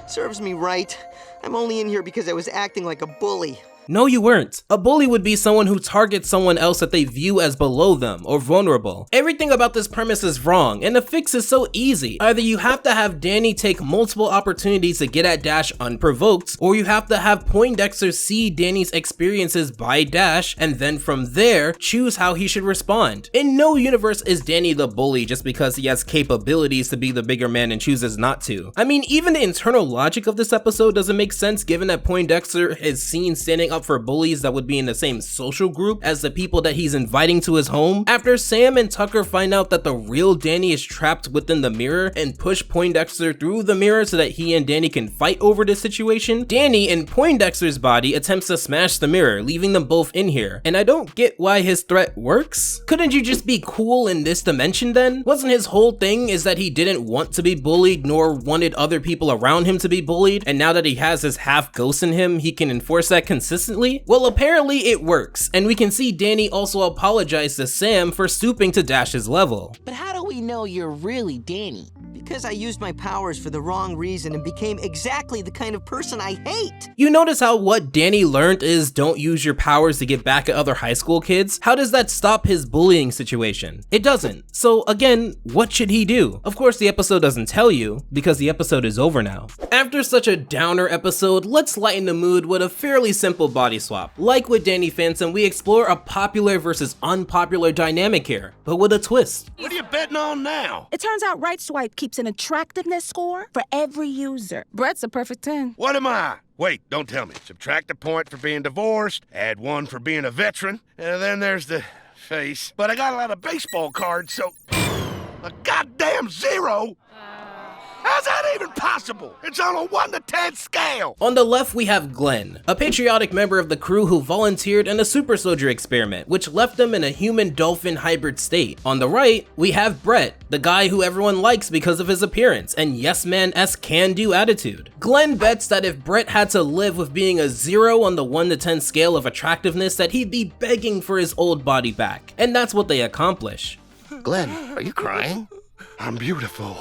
Serves me right. I'm only in here because I was acting like a bully. No, you weren't. A bully would be someone who targets someone else that they view as below them or vulnerable. Everything about this premise is wrong, and the fix is so easy. Either you have to have Danny take multiple opportunities to get at Dash unprovoked, or you have to have Poindexter see Danny's experiences by Dash, and then from there, choose how he should respond. In no universe is Danny the bully just because he has capabilities to be the bigger man and chooses not to. I mean, even the internal logic of this episode doesn't make sense given that Poindexter is seen standing up for bullies that would be in the same social group as the people that he's inviting to his home. After Sam and Tucker find out that the real Danny is trapped within the mirror and push Poindexter through the mirror so that he and Danny can fight over this situation, Danny in Poindexter's body attempts to smash the mirror, leaving them both in here. And I don't get why his threat works. Couldn't you just be cool in this dimension then? Wasn't his whole thing is that he didn't want to be bullied nor wanted other people around him to be bullied, and now that he has his half ghost in him, he can enforce that consistently? Well, apparently it works, and we can see Danny also apologize to Sam for stooping to Dash's level. But how do we know you're really Danny? Because I used my powers for the wrong reason and became exactly the kind of person I hate. You notice how what Danny learned is don't use your powers to get back at other high school kids? How does that stop his bullying situation? It doesn't. So again, what should he do? Of course the episode doesn't tell you, because the episode is over now. After such a downer episode, let's lighten the mood with a fairly simple body swap. Like with Danny Phantom, we explore a popular versus unpopular dynamic here, but with a twist. What are you betting on now? It turns out Right Swipe keeps an attractiveness score for every user. Brett's a perfect 10. What am I? Wait, don't tell me. Subtract a point for being divorced, add one for being a veteran, and then there's the face. But I got a lot of baseball cards, so a goddamn 0? How's that even possible? It's on a 1 to 10 scale. On the left, we have Glenn, a patriotic member of the crew who volunteered in a super soldier experiment, which left them in a human-dolphin hybrid state. On the right, we have Brett, the guy who everyone likes because of his appearance and yes man-esque can-do attitude. Glenn bets that if Brett had to live with being a 0 on the 1 to 10 scale of attractiveness, that he'd be begging for his old body back. And that's what they accomplish. Glenn, are you crying? I'm beautiful.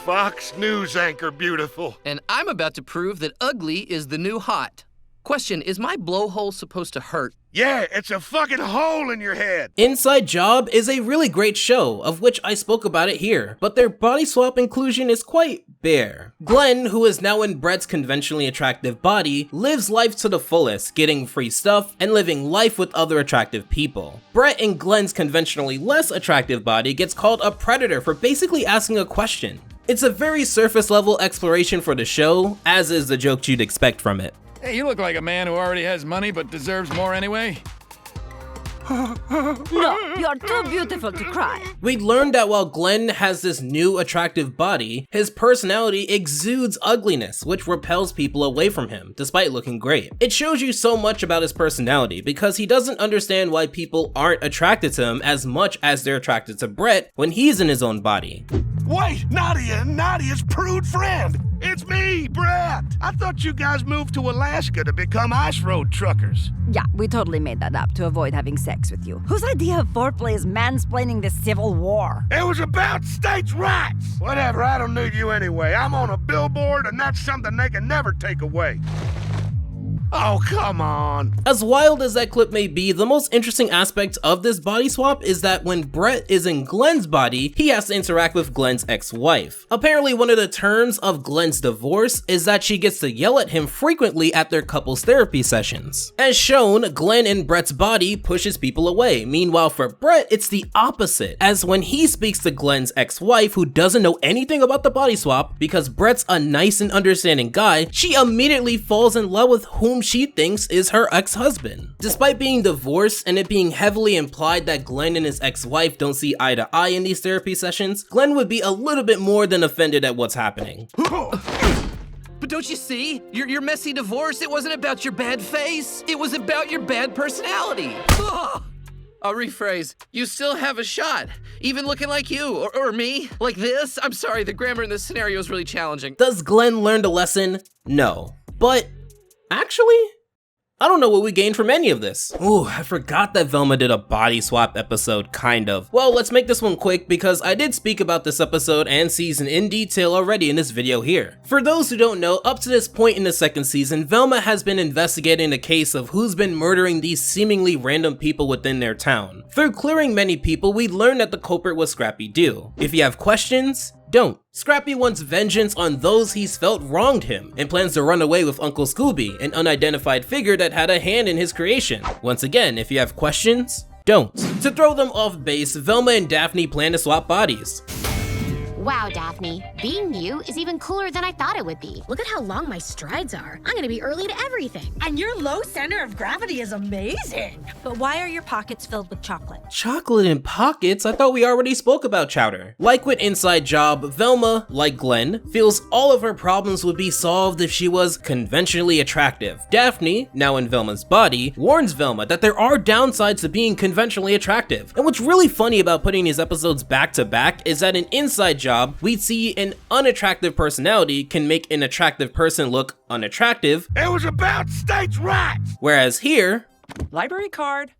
Fox News anchor beautiful. And I'm about to prove that ugly is the new hot. Question, is my blowhole supposed to hurt? Yeah, it's a fucking hole in your head. Inside Job is a really great show, of which I spoke about it here, but their body swap inclusion is quite bare. Glenn, who is now in Brett's conventionally attractive body, lives life to the fullest, getting free stuff and living life with other attractive people. Brett in Glenn's conventionally less attractive body gets called a predator for basically asking a question. It's a very surface level exploration for the show, as is the joke you'd expect from it. Hey, you look like a man who already has money but deserves more anyway. No, you're too beautiful to cry. We learned that while Glenn has this new attractive body, his personality exudes ugliness, which repels people away from him, despite looking great. It shows you so much about his personality, because he doesn't understand why people aren't attracted to him as much as they're attracted to Brett when he's in his own body. Wait, Nadia's prude friend. It's me, Brett. I thought you guys moved to Alaska to become ice road truckers. Yeah, we totally made that up to avoid having sex with you. Whose idea of foreplay is mansplaining the Civil War? It was about states' rights. Whatever, I don't need you anyway. I'm on a billboard and that's something they can never take away. Oh, come on. As wild as that clip may be, the most interesting aspect of this body swap is that when Brett is in Glenn's body, he has to interact with Glenn's ex-wife. Apparently, one of the terms of Glenn's divorce is that she gets to yell at him frequently at their couples therapy sessions. As shown, Glenn in Brett's body pushes people away. Meanwhile, for Brett, it's the opposite, as when he speaks to Glenn's ex-wife, who doesn't know anything about the body swap, because Brett's a nice and understanding guy, she immediately falls in love with whom she thinks is her ex-husband. Despite being divorced and it being heavily implied that Glenn and his ex-wife don't see eye to eye in these therapy sessions, Glenn would be a little bit more than offended at what's happening. But don't you see? Your messy divorce, it wasn't about your bad face. It was about your bad personality. Ugh. I'll rephrase. You still have a shot. Even looking like you, or me, like this. I'm sorry, the grammar in this scenario is really challenging. Does Glenn learn a lesson? No. But actually, I don't know what we gained from any of this. Ooh, I forgot that Velma did a body swap episode, kind of. Well, let's make this one quick because I did speak about this episode and season in detail already in this video here. For those who don't know, up to this point in the second season, Velma has been investigating the case of who's been murdering these seemingly random people within their town. Through clearing many people, we learned that the culprit was Scrappy Doo. If you have questions, don't. Scrappy wants vengeance on those he's felt wronged him, and plans to run away with Uncle Scooby, an unidentified figure that had a hand in his creation. Once again, if you have questions, don't. To throw them off base, Velma and Daphne plan to swap bodies. Wow, Daphne, being you is even cooler than I thought it would be. Look at how long my strides are. I'm gonna be early to everything. And your low center of gravity is amazing. But why are your pockets filled with chocolate? Chocolate in pockets? I thought we already spoke about Chowder. Like with Inside Job, Velma, like Glenn, feels all of her problems would be solved if she was conventionally attractive. Daphne, now in Velma's body, warns Velma that there are downsides to being conventionally attractive. And what's really funny about putting these episodes back to back is that in Inside Job, we'd see an unattractive personality can make an attractive person look unattractive. It was about states' rights! Whereas here... Library card.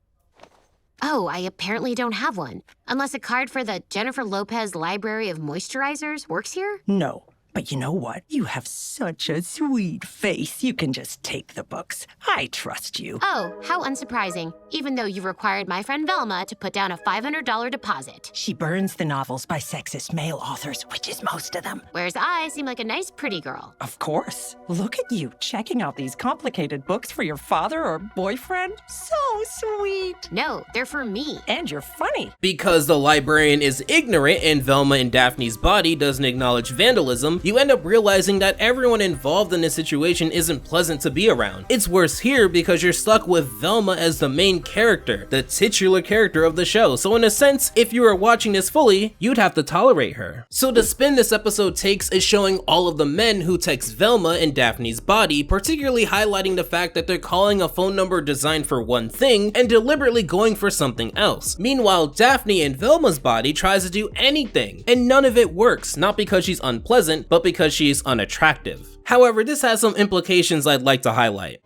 Oh, I apparently don't have one. Unless a card for the Jennifer Lopez Library of Moisturizers works here? No. But you know what? You have such a sweet face. You can just take the books. I trust you. Oh, how unsurprising. Even though you required my friend Velma to put down a $500 deposit. She burns the novels by sexist male authors, which is most of them. Whereas I seem like a nice, pretty girl. Of course. Look at you checking out these complicated books for your father or boyfriend. So sweet. No, they're for me. And you're funny. Because the librarian is ignorant and Velma in Daphne's body doesn't acknowledge vandalism, you end up realizing that everyone involved in this situation isn't pleasant to be around. It's worse here because you're stuck with Velma as the main character, the titular character of the show, so in a sense, if you were watching this fully, you'd have to tolerate her. So the spin this episode takes is showing all of the men who text Velma in Daphne's body, particularly highlighting the fact that they're calling a phone number designed for one thing and deliberately going for something else. Meanwhile, Daphne in Velma's body tries to do anything, and none of it works, not because she's unpleasant, but because she's unattractive. However, this has some implications I'd like to highlight.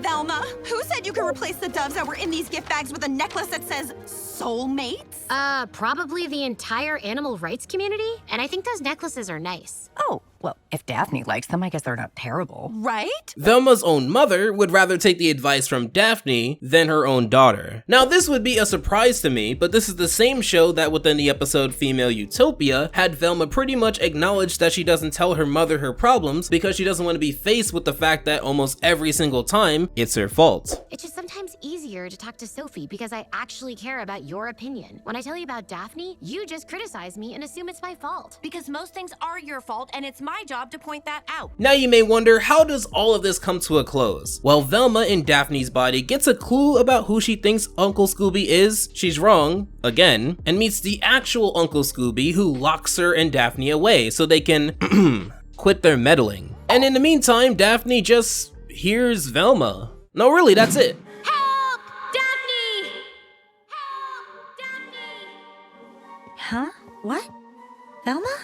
Velma, who said you could replace the doves that were in these gift bags with a necklace that says soulmates? Probably the entire animal rights community, and I think those necklaces are nice. Oh, well, if Daphne likes them, I guess they're not terrible. Right? Velma's own mother would rather take the advice from Daphne than her own daughter. Now, this would be a surprise to me, but this is the same show that within the episode Female Utopia had Velma pretty much acknowledge that she doesn't tell her mother her problems because she doesn't want to be faced with the fact that almost every single time, it's her fault. It's just sometimes easier to talk to Sophie because I actually care about your opinion. When I tell you about Daphne, you just criticize me and assume it's my fault. Because most things are your fault, and it's my job to point that out. Now you may wonder, how does all of this come to a close? Well, Velma in Daphne's body gets a clue about who she thinks Uncle Scooby is. She's wrong, again, and meets the actual Uncle Scooby who locks her and Daphne away so they can quit their meddling. And in the meantime, Daphne just hears Velma. No, really, that's it. Help! Daphne! Help! Daphne! Huh? What? Velma?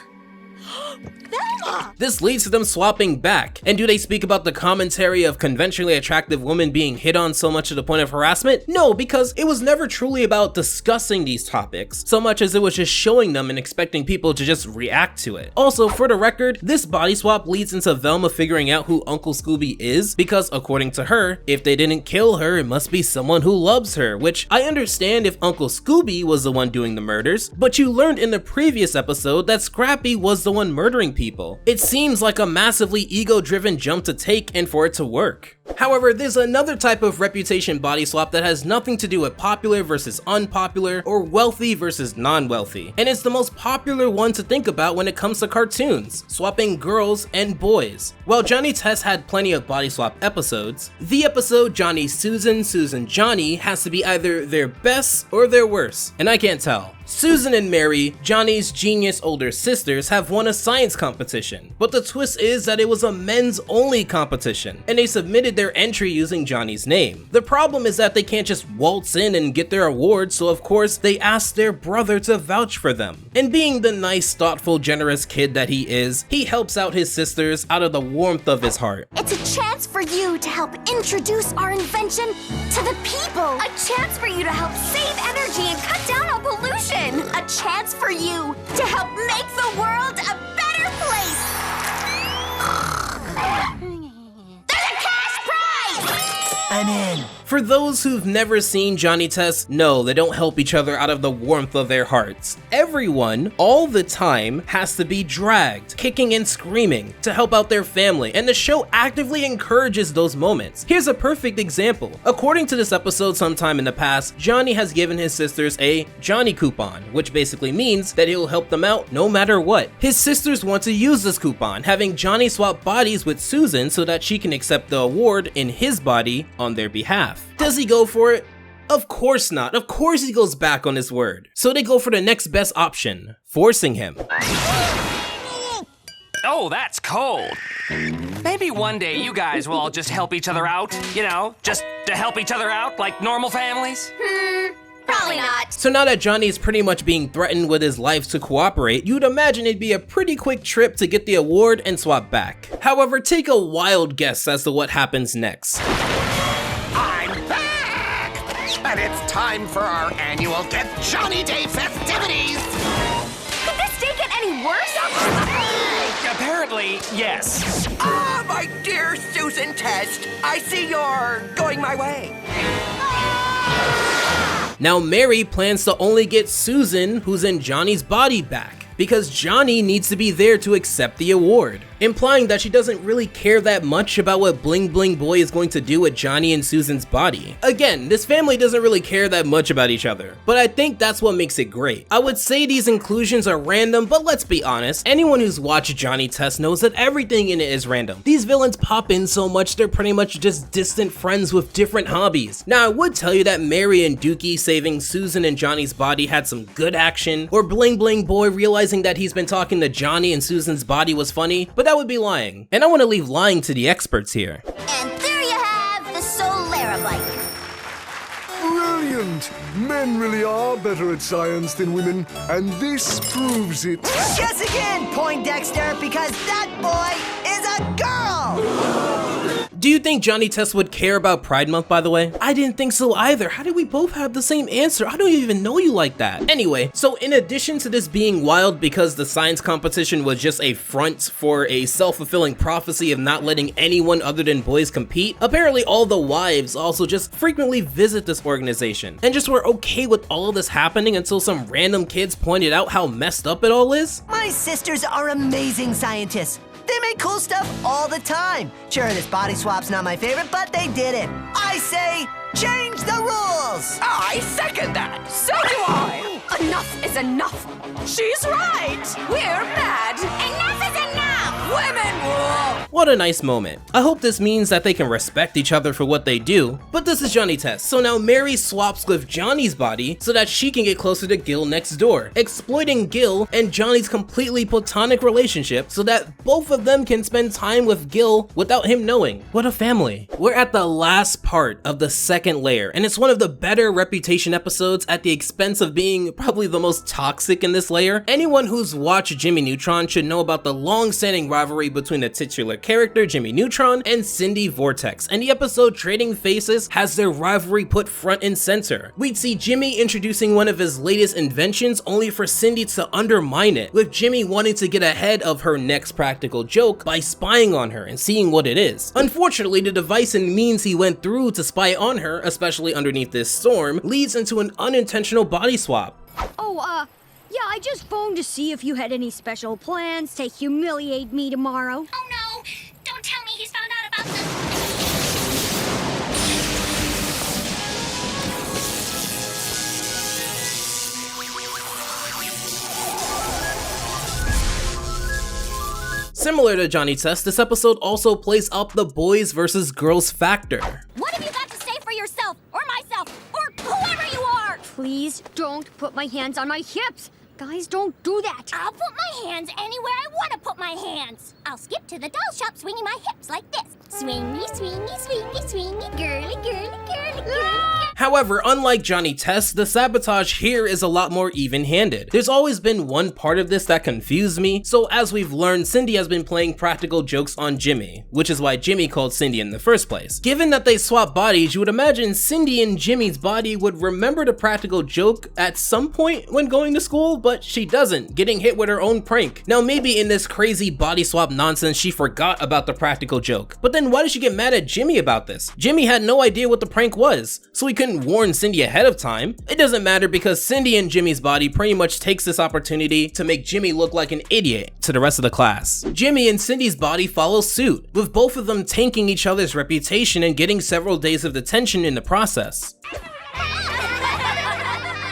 This leads to them swapping back. And do they speak about the commentary of conventionally attractive women being hit on so much to the point of harassment? No, because it was never truly about discussing these topics, so much as it was just showing them and expecting people to just react to it. Also, for the record, this body swap leads into Velma figuring out who Uncle Scooby is, because according to her, if they didn't kill her, it must be someone who loves her, which I understand if Uncle Scooby was the one doing the murders, but you learned in the previous episode that Scrappy was the one murdering people. It seems like a massively ego-driven jump to take and for it to work. However, there's another type of reputation body swap that has nothing to do with popular versus unpopular or wealthy versus non-wealthy, and it's the most popular one to think about when it comes to cartoons, swapping girls and boys. While Johnny Test had plenty of body swap episodes, the episode Johnny Susan, Susan Johnny has to be either their best or their worst, and I can't tell. Susan and Mary, Johnny's genius older sisters, have won a science competition, but the twist is that it was a men's only competition, and they submitted their entry using Johnny's name. The problem is that they can't just waltz in and get their award, so of course they asked their brother to vouch for them. And being the nice, thoughtful, generous kid that he is, he helps out his sisters out of the warmth of his heart. It's a chance for you to help introduce our invention to the people. A chance for you to help save energy and cut down on pollution. A chance for you to help make the world a better place. There's a cash prize! I'm in. For those who've never seen Johnny Test, no, they don't help each other out of the warmth of their hearts. Everyone, all the time, has to be dragged, kicking and screaming, to help out their family, and the show actively encourages those moments. Here's a perfect example. According to this episode sometime in the past, Johnny has given his sisters a Johnny coupon, which basically means that he'll help them out no matter what. His sisters want to use this coupon, having Johnny swap bodies with Susan so that she can accept the award in his body on their behalf. Does he go for it? Of course not. Of course he goes back on his word. So they go for the next best option, forcing him. Oh, that's cold. Maybe one day you guys will all just help each other out, you know, just to help each other out like normal families. Probably not. So now that Johnny is pretty much being threatened with his life to cooperate, you'd imagine it'd be a pretty quick trip to get the award and swap back. However, take a wild guess as to what happens next. And it's time for our annual Get Johnny Day festivities! Could this day get any worse? Apparently, yes. Ah, my dear Susan Test, I see you're going my way. Now Mary plans to only get Susan, who's in Johnny's body, back, because Johnny needs to be there to accept the award, implying that she doesn't really care that much about what Bling Bling Boy is going to do with Johnny and Susan's body. Again, this family doesn't really care that much about each other, but I think that's what makes it great. I would say these inclusions are random, but let's be honest, anyone who's watched Johnny Test knows that everything in it is random. These villains pop in so much they're pretty much just distant friends with different hobbies. Now I would tell you that Mary and Dookie saving Susan and Johnny's body had some good action, or Bling Bling Boy realizing that he's been talking to Johnny and Susan's body was funny, but that would be lying. And I want to leave lying to the experts here. And there you have the Solarabite. Brilliant! Men really are better at science than women, and this proves it. Guess again, Poindexter, because that boy is a girl! Do you think Johnny Test would care about Pride Month, by the way? I didn't think so either. How did we both have the same answer? I don't even know you like that. Anyway, so in addition to this being wild because the science competition was just a front for a self-fulfilling prophecy of not letting anyone other than boys compete, apparently all the wives also just frequently visit this organization and just were okay with all of this happening until some random kids pointed out how messed up it all is. My sisters are amazing scientists. They make cool stuff all the time. Sure, this body swap's not my favorite, but they did it. I say, change the rules. I second that. So do I. Enough is enough. She's right. We're mad. Enough is enough. Women rule. What a nice moment. I hope this means that they can respect each other for what they do. But this is Johnny Test, so now Mary swaps with Johnny's body so that she can get closer to Gil next door, exploiting Gil and Johnny's completely platonic relationship so that both of them can spend time with Gil without him knowing. What a family. We're at the last part of the second layer, and it's one of the better reputation episodes at the expense of being probably the most toxic in this layer. Anyone who's watched Jimmy Neutron should know about the long-standing rivalry between the titular character Jimmy Neutron and Cindy Vortex, and the episode Trading Faces has their rivalry put front and center. We'd see Jimmy introducing one of his latest inventions only for Cindy to undermine it, with Jimmy wanting to get ahead of her next practical joke by spying on her and seeing what it is. Unfortunately, the device and means he went through to spy on her, especially underneath this storm, leads into an unintentional body swap. Oh, yeah, I just phoned to see if you had any special plans to humiliate me tomorrow. Oh no! Don't tell me he's found out about this! Similar to Johnny Test, this episode also plays up the boys versus girls factor. What have you got to say for yourself, or myself, or whoever you are? Please don't put my hands on my hips. Guys, don't do that. I'll put my hands anywhere I want to put my hands. I'll skip to the doll shop swinging my hips like this. Swingy, swingy, swingy, swingy, girly, girly, girly, girly. However, unlike Johnny Test, the sabotage here is a lot more even-handed. There's always been one part of this that confused me, so as we've learned, Cindy has been playing practical jokes on Jimmy, which is why Jimmy called Cindy in the first place. Given that they swap bodies, you would imagine Cindy in Jimmy's body would remember the practical joke at some point when going to school, but she doesn't, getting hit with her own prank. Now maybe in this crazy body swap nonsense she forgot about the practical joke, but then why did she get mad at Jimmy about this? Jimmy had no idea what the prank was, so he couldn't warn Cindy ahead of time. It doesn't matter because Cindy in Jimmy's body pretty much takes this opportunity to make Jimmy look like an idiot to the rest of the class. Jimmy and Cindy's body follow suit, with both of them tanking each other's reputation and getting several days of detention in the process.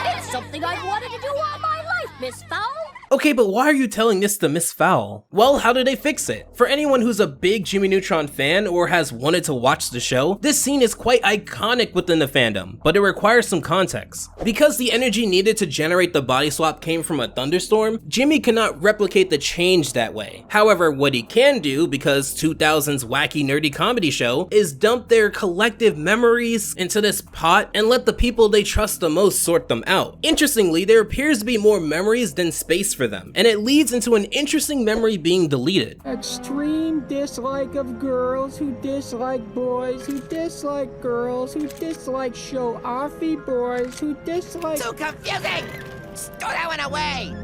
It's something I've wanted to do all my life, Miss Fowl. Okay, but why are you telling this to Miss Fowl? Well, how did they fix it? For anyone who's a big Jimmy Neutron fan or has wanted to watch the show, this scene is quite iconic within the fandom, but it requires some context. Because the energy needed to generate the body swap came from a thunderstorm, Jimmy cannot replicate the change that way. However, what he can do, because 2000's wacky nerdy comedy show, is dump their collective memories into this pot and let the people they trust the most sort them out. Interestingly, there appears to be more memories than space for them, and it leads into an interesting memory being deleted. Extreme dislike of girls who dislike boys who dislike girls who dislike show-offy boys who dislike— Too confusing! Throw that one away!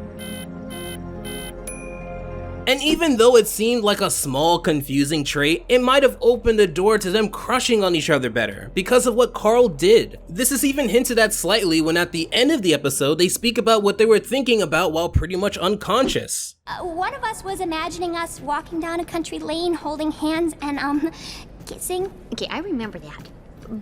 And even though it seemed like a small confusing trait, it might have opened the door to them crushing on each other better because of what Carl did. This is even hinted at slightly when at the end of the episode they speak about what they were thinking about while pretty much unconscious. One of us was imagining us walking down a country lane holding hands and, kissing. Okay, I remember that.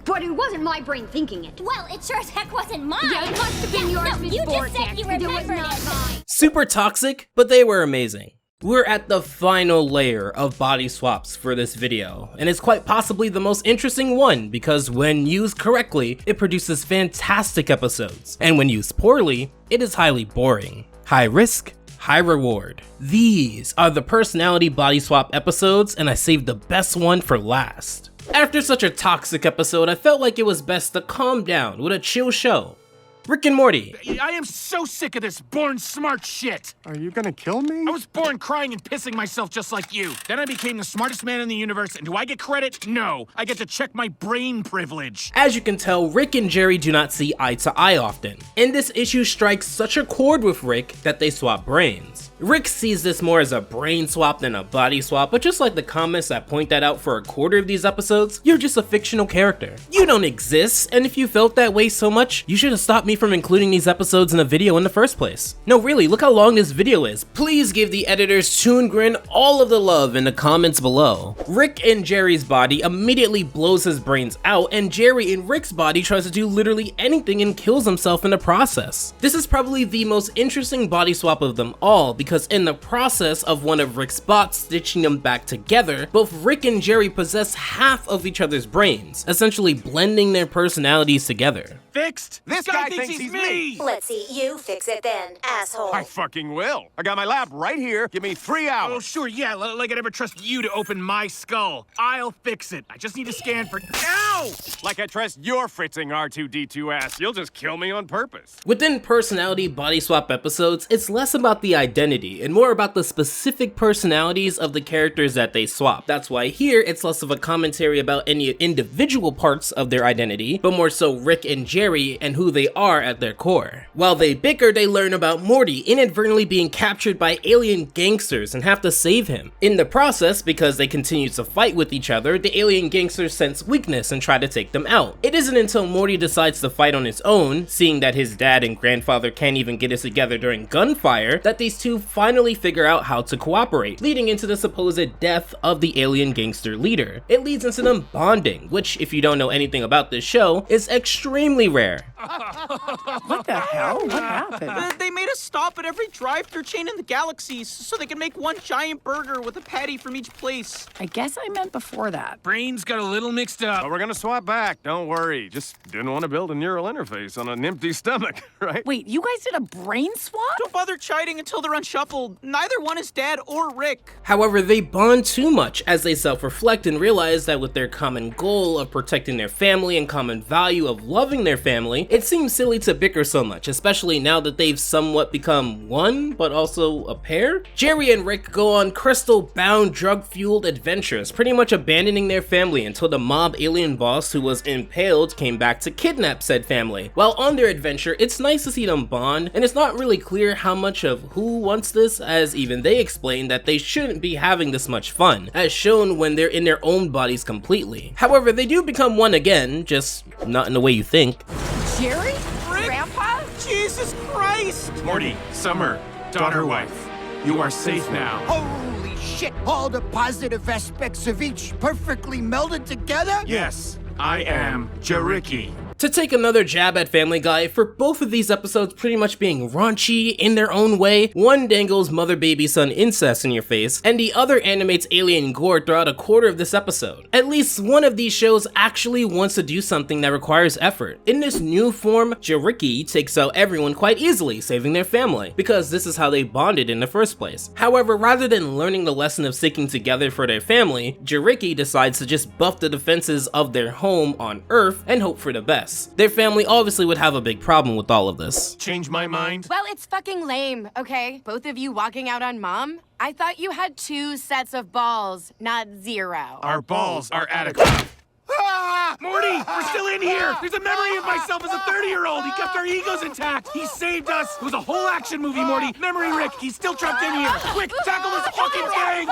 But it wasn't my brain thinking it. Well, it sure as heck wasn't mine. Yeah, it must have been yours, no, Miss you just Vortex. said you remembered it. Super toxic, but they were amazing. We're at the final layer of body swaps for this video, and it's quite possibly the most interesting one because when used correctly, it produces fantastic episodes, and when used poorly, it is highly boring. High risk, high reward. These are the personality body swap episodes, and I saved the best one for last. After such a toxic episode, I felt like it was best to calm down with a chill show. Rick and Morty. I am so sick of this born smart shit. Are you gonna kill me? I was born crying and pissing myself just like you. Then I became the smartest man in the universe, and do I get credit? No. I get to check my brain privilege. As you can tell, Rick and Jerry do not see eye to eye often, and this issue strikes such a chord with Rick that they swap brains. Rick sees this more as a brain swap than a body swap, but just like the comments that point that out for a quarter of these episodes, you're just a fictional character. You don't exist, and if you felt that way so much, you should have stopped me me from including these episodes in a video in the first place. No, really, look how long this video is. Please give the editors Toongrin all of the love in the comments below. Rick in Jerry's body immediately blows his brains out, and Jerry in Rick's body tries to do literally anything and kills himself in the process. This is probably the most interesting body swap of them all, because in the process of one of Rick's bots stitching them back together, both Rick and Jerry possess half of each other's brains, essentially blending their personalities together. Fixed? This guy thinks he's me! Let's see you fix it then, asshole. I fucking will. I got my lab right here. Give me 3 hours. Oh, sure, yeah. Like I'd ever trust you to open my skull. I'll fix it. I just need to scan for... Ow! Like I trust your fritzing R2-D2 ass. You'll just kill me on purpose. Within personality body swap episodes, it's less about the identity and more about the specific personalities of the characters that they swap. That's why here, it's less of a commentary about any individual parts of their identity, but more so Rick and Jerry and who they are at their core. While they bicker, they learn about Morty inadvertently being captured by alien gangsters and have to save him. In the process, because they continue to fight with each other, the alien gangsters sense weakness and try to take them out. It isn't until Morty decides to fight on his own, seeing that his dad and grandfather can't even get it together during gunfire, that these two finally figure out how to cooperate, leading into the supposed death of the alien gangster leader. It leads into them bonding, which, if you don't know anything about this show, is extremely rare. What the hell? What happened? They made us stop at every drive-thru chain in the galaxy so they could make one giant burger with a patty from each place. I guess I meant before that. Brains got a little mixed up. But we're gonna swap back, don't worry. Just didn't want to build a neural interface on an empty stomach, right? Wait, you guys did a brain swap? Don't bother chiding until they're unshuffled. Neither one is Dad or Rick. However, they bond too much as they self-reflect and realize that with their common goal of protecting their family and common value of loving their family, it seems silly to bicker so much, especially now that they've somewhat become one, but also a pair. Jerry and Rick go on crystal-bound, drug-fueled adventures, pretty much abandoning their family until the mob alien boss who was impaled came back to kidnap said family. While on their adventure, it's nice to see them bond, and it's not really clear how much of who wants this, as even they explain that they shouldn't be having this much fun, as shown when they're in their own bodies completely. However, they do become one again, just not in the way you think. Jerry? Rick? Grandpa? Jesus Christ! Morty, Summer, daughter wife, you are safe now. Holy shit! All the positive aspects of each perfectly melded together? Yes, I am Jericki. To take another jab at Family Guy, for both of these episodes pretty much being raunchy in their own way, one dangles mother-baby-son incest in your face, and the other animates alien gore throughout a quarter of this episode. At least one of these shows actually wants to do something that requires effort. In this new form, Jericki takes out everyone quite easily, saving their family, because this is how they bonded in the first place. However, rather than learning the lesson of sticking together for their family, Jericki decides to just buff the defenses of their home on Earth and hope for the best. Their family obviously would have a big problem with all of this. Change my mind? Well, it's fucking lame, okay? Both of you walking out on Mom? I thought you had 2 sets of balls, not 0. Our balls are adequate. Ah! Morty, we're still in here! There's a memory of myself as a 30-year-old! He kept our egos intact! He saved us! It was a whole action movie, Morty! Memory Rick, he's still trapped in here! Quick, tackle this fucking thing!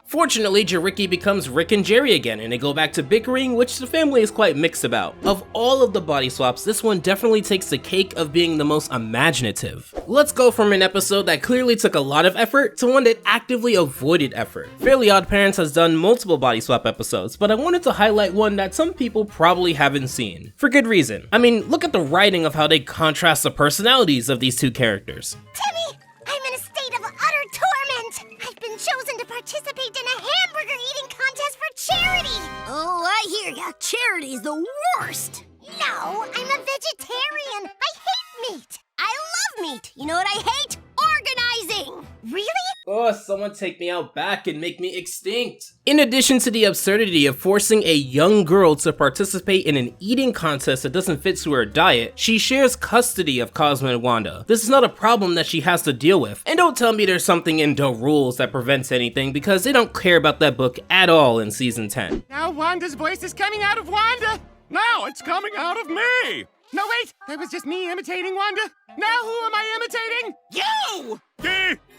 Fortunately, Jericki becomes Rick and Jerry again, and they go back to bickering, which the family is quite mixed about. Of all of the body swaps, this one definitely takes the cake of being the most imaginative. Let's go from an episode that clearly took a lot of effort to one that actively avoided effort. Fairly Odd Parents has done multiple body swap episodes, but I wanted to highlight one that some people probably haven't seen. For good reason. I mean, look at the writing of how they contrast the personalities of these two characters. Timmy, I'm in a state of utter torment. I've been chosen to participate in a hamburger eating contest for charity. Oh, I hear ya. Charity's the worst. No, I'm a vegetarian. I hate meat. I love meat. You know what I hate? Organizing. Really? Oh, someone take me out back and make me extinct. In addition to the absurdity of forcing a young girl to participate in an eating contest that doesn't fit to her diet, she shares custody of Cosmo and Wanda. This is not a problem that she has to deal with. And don't tell me there's something in the rules that prevents anything, because they don't care about that book at all in season 10. Now Wanda's voice is coming out of Wanda. Now it's coming out of me! No, wait, that was just me imitating Wanda. Now who am I imitating? You!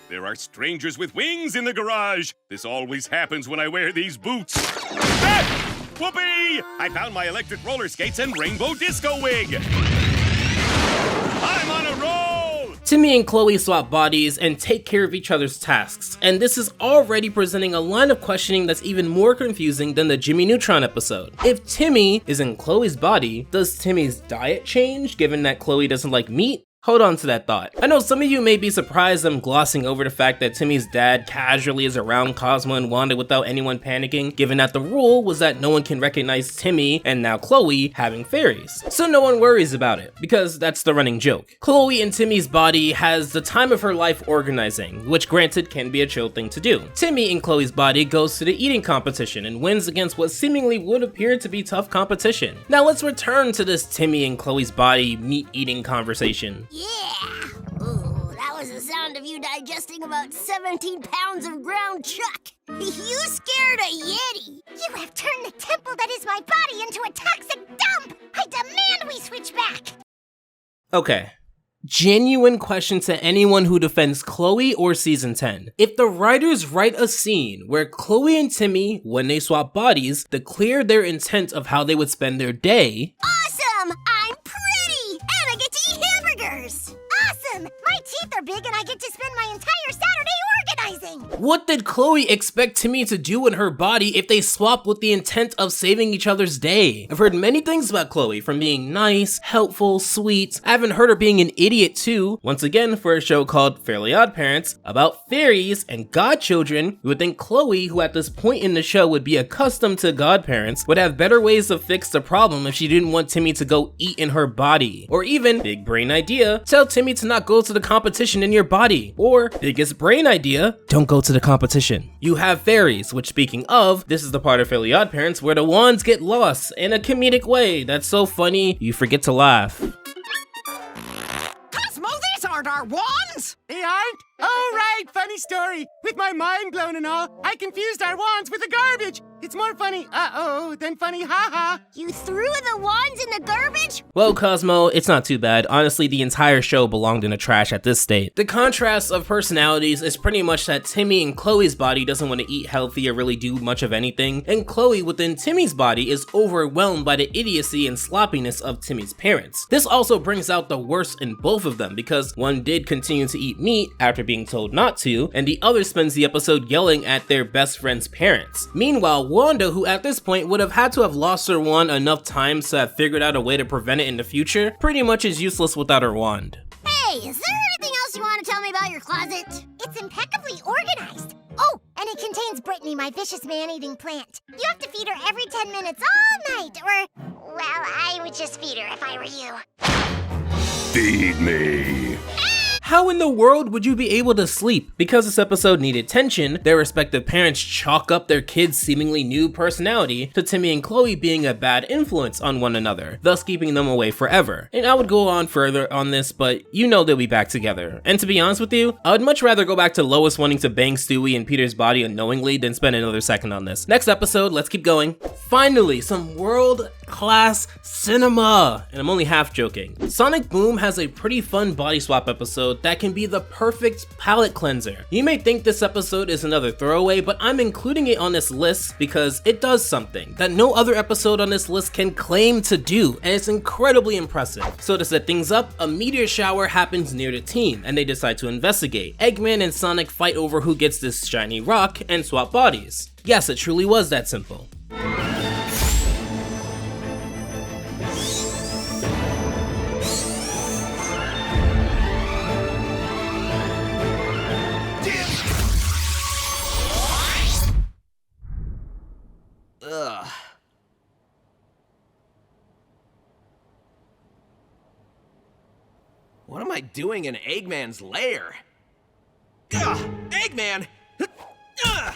There are strangers with wings in the garage. This always happens when I wear these boots. Ah! Whoopee! I found my electric roller skates and rainbow disco wig. Timmy and Chloe swap bodies and take care of each other's tasks, and this is already presenting a line of questioning that's even more confusing than the Jimmy Neutron episode. If Timmy is in Chloe's body, does Timmy's diet change given that Chloe doesn't like meat? Hold on to that thought. I know some of you may be surprised I'm glossing over the fact that Timmy's dad casually is around Cosmo and Wanda without anyone panicking, given that the rule was that no one can recognize Timmy and now Chloe having fairies. So no one worries about it, because that's the running joke. Chloe in Timmy's body has the time of her life organizing, which granted can be a chill thing to do. Timmy in Chloe's body goes to the eating competition and wins against what seemingly would appear to be tough competition. Now let's return to this Timmy and Chloe's body meat eating conversation. Yeah! Ooh, that was the sound of you digesting about 17 pounds of ground chuck. You scared a Yeti. You have turned the temple that is my body into a toxic dump! I demand we switch back! Okay. Genuine question to anyone who defends Chloe or season 10. If the writers write a scene where Chloe and Timmy, when they swap bodies, declare their intent of how they would spend their day— Awesome! I'm pretty! And I get to eat hamburgers! Awesome! My teeth are big and I get to spend my entire Saturday organizing! what did Chloe expect Timmy to do in her body if they swapped with the intent of saving each other's day? I've heard many things about Chloe, from being nice, helpful, sweet. I haven't heard her being an idiot too. Once again, for a show called Fairly Odd Parents, about fairies and godchildren, you would think Chloe, who at this point in the show would be accustomed to godparents, would have better ways to fix the problem if she didn't want Timmy to go eat in her body. Or even, big brain idea, tell Timmy to not go to the competition in your body. Or, biggest brain idea, don't go to the competition. You have fairies, which, speaking of, this is the part of Fairly Odd Parents where the wands get lost in a comedic way that's so funny you forget to laugh. Cosmo, these aren't our wands! They aren't? Oh, right, funny story. With my mind blown and all, I confused our wands with the garbage. It's more funny, uh-oh, than funny, ha-ha. You threw the wands in the garbage? Well, Cosmo, it's not too bad. Honestly, the entire show belonged in the trash at this state. The contrast of personalities is pretty much that Timmy in Chloe's body doesn't want to eat healthy or really do much of anything, and Chloe within Timmy's body is overwhelmed by the idiocy and sloppiness of Timmy's parents. This also brings out the worst in both of them, because one did continue to eat meat after being told not to, and the other spends the episode yelling at their best friend's parents. Meanwhile, Wanda, who at this point would have had to have lost her wand enough times to have figured out a way to prevent it in the future, pretty much is useless without her wand. Hey, is there anything else you want to tell me about your closet? It's impeccably organized. Oh, and it contains Brittany, my vicious man-eating plant. You have to feed her every 10 minutes all night, or, well, I would just feed her if I were you. Feed me. How in the world would you be able to sleep? Because this episode needed tension, their respective parents chalk up their kids' seemingly new personality to Timmy and Chloe being a bad influence on one another, thus keeping them away forever. And I would go on further on this, but you know they'll be back together. And to be honest with you, I would much rather go back to Lois wanting to bang Stewie in Peter's body unknowingly than spend another second on this. Next episode, let's keep going. Finally, some world-class cinema! And I'm only half joking. Sonic Boom has a pretty fun body swap episode that can be the perfect palate cleanser. You may think this episode is another throwaway, but I'm including it on this list because it does something that no other episode on this list can claim to do, and it's incredibly impressive. So to set things up, a meteor shower happens near the team, and they decide to investigate. Eggman and Sonic fight over who gets this shiny rock and swap bodies. Yes, it truly was that simple. Ugh. What am I doing in Eggman's lair? Ugh, Eggman! Ugh.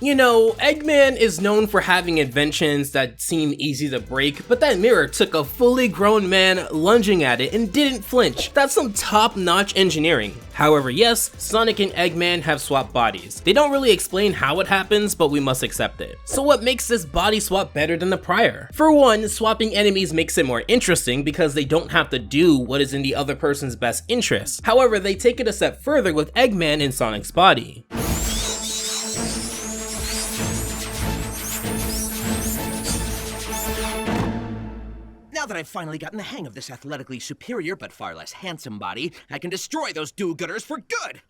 You know, Eggman is known for having inventions that seem easy to break, but that mirror took a fully grown man lunging at it and didn't flinch. That's some top-notch engineering. However, yes, Sonic and Eggman have swapped bodies. They don't really explain how it happens, but we must accept it. So what makes this body swap better than the prior? For one, swapping enemies makes it more interesting because they don't have to do what is in the other person's best interest. However, they take it a step further with Eggman in Sonic's body. Now Now that I've finally gotten the hang of this athletically superior but far less handsome body, I can destroy those do-gooders for good!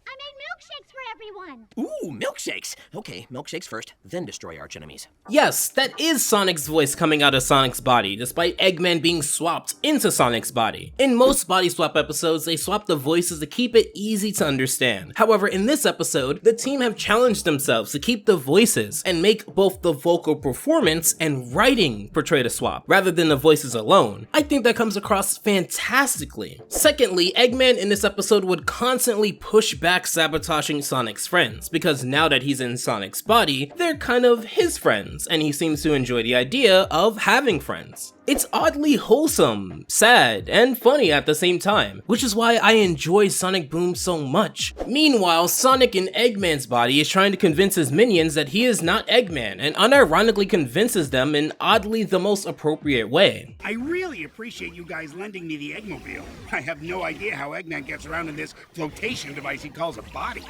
I made milkshakes for everyone. Ooh, milkshakes! Okay, milkshakes first, then destroy arch enemies. Yes, that is Sonic's voice coming out of Sonic's body, despite Eggman being swapped into Sonic's body. In most body swap episodes, they swap the voices to keep it easy to understand. However, in this episode, the team have challenged themselves to keep the voices and make both the vocal performance and writing portray the swap, rather than the voices alone. I think that comes across fantastically. Secondly, Eggman in this episode would constantly push back sabotaging Sonic's friends, because now that he's in Sonic's body, they're kind of his friends, and he seems to enjoy the idea of having friends. It's oddly wholesome, sad, and funny at the same time, which is why I enjoy Sonic Boom so much. Meanwhile, Sonic in Eggman's body is trying to convince his minions that he is not Eggman, and unironically convinces them in oddly the most appropriate way. I really appreciate you guys lending me the Eggmobile. I have no idea how Eggman gets around in this flotation device he calls a body.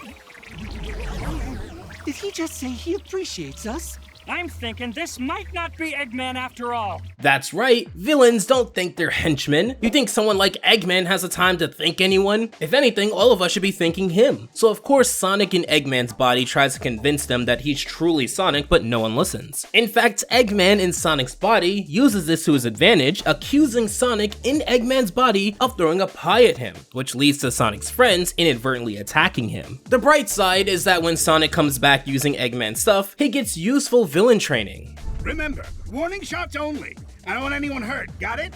Did he just say he appreciates us? I'm thinking this might not be Eggman after all. That's right, villains don't think they're henchmen. You think someone like Eggman has the time to think anyone? If anything, all of us should be thinking him. So of course Sonic in Eggman's body tries to convince them that he's truly Sonic, but no one listens. In fact, Eggman in Sonic's body uses this to his advantage, accusing Sonic in Eggman's body of throwing a pie at him, which leads to Sonic's friends inadvertently attacking him. The bright side is that when Sonic comes back using Eggman stuff, he gets useful villain training. Remember, warning shots only. I don't want anyone hurt, got it?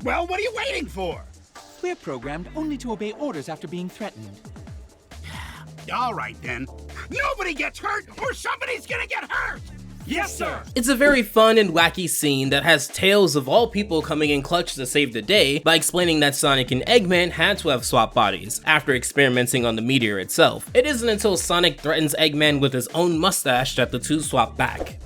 Well, what are you waiting for? We're programmed only to obey orders after being threatened. All right, then. Nobody gets hurt or somebody's gonna get hurt! Yes, sir! It's a very fun and wacky scene that has Tails of all people coming in clutch to save the day by explaining that Sonic and Eggman had to have swapped bodies after experimenting on the meteor itself. It isn't until Sonic threatens Eggman with his own mustache that the two swap back.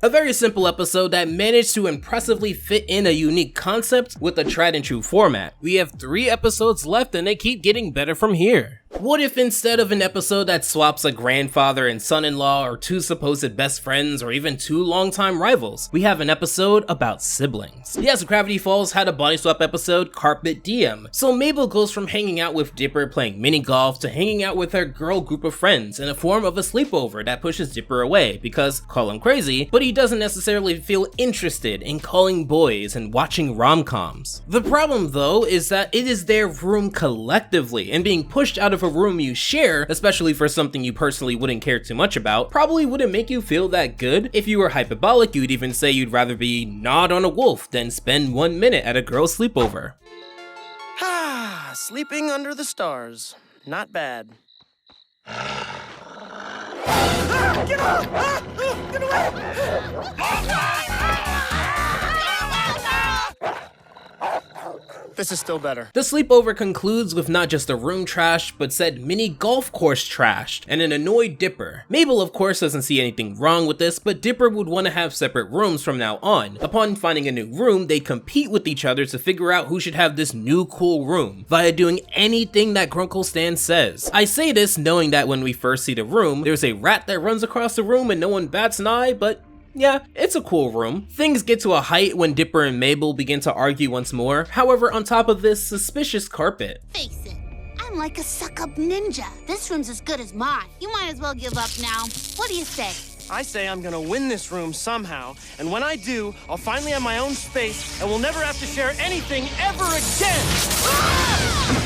A very simple episode that managed to impressively fit in a unique concept with a tried and true format. We have 3 episodes left and they keep getting better from here. What if instead of an episode that swaps a grandfather and son-in-law or 2 supposed best friends or even 2 longtime rivals, we have an episode about siblings? Yes, Gravity Falls had a body swap episode, Carpet Diem. So Mabel goes from hanging out with Dipper playing mini golf to hanging out with her girl group of friends in a form of a sleepover that pushes Dipper away because, call him crazy, but he doesn't necessarily feel interested in calling boys and watching rom-coms. The problem though is that it is their room collectively, and being pushed out of a room you share, especially for something you personally wouldn't care too much about, probably wouldn't make you feel that good. If you were hyperbolic, you'd even say you'd rather be gnawed on a wolf than spend 1 minute at a girl's sleepover. Sleeping under the stars. Not bad. Get off! Get away! This is still better. The sleepover concludes with not just the room trashed, but said mini golf course trashed, and an annoyed Dipper. Mabel of course doesn't see anything wrong with this, but Dipper would want to have separate rooms from now on. Upon finding a new room, they compete with each other to figure out who should have this new cool room, via doing anything that Grunkle Stan says. I say this knowing that when we first see the room, there's a rat that runs across the room and no one bats an eye, but yeah, it's a cool room. Things get to a height when Dipper and Mabel begin to argue once more. However, on top of this suspicious carpet. Face it, I'm like a suck-up ninja. This room's as good as mine. You might as well give up now. What do you say? I say I'm gonna win this room somehow, and when I do, I'll finally have my own space, and we'll never have to share anything ever again!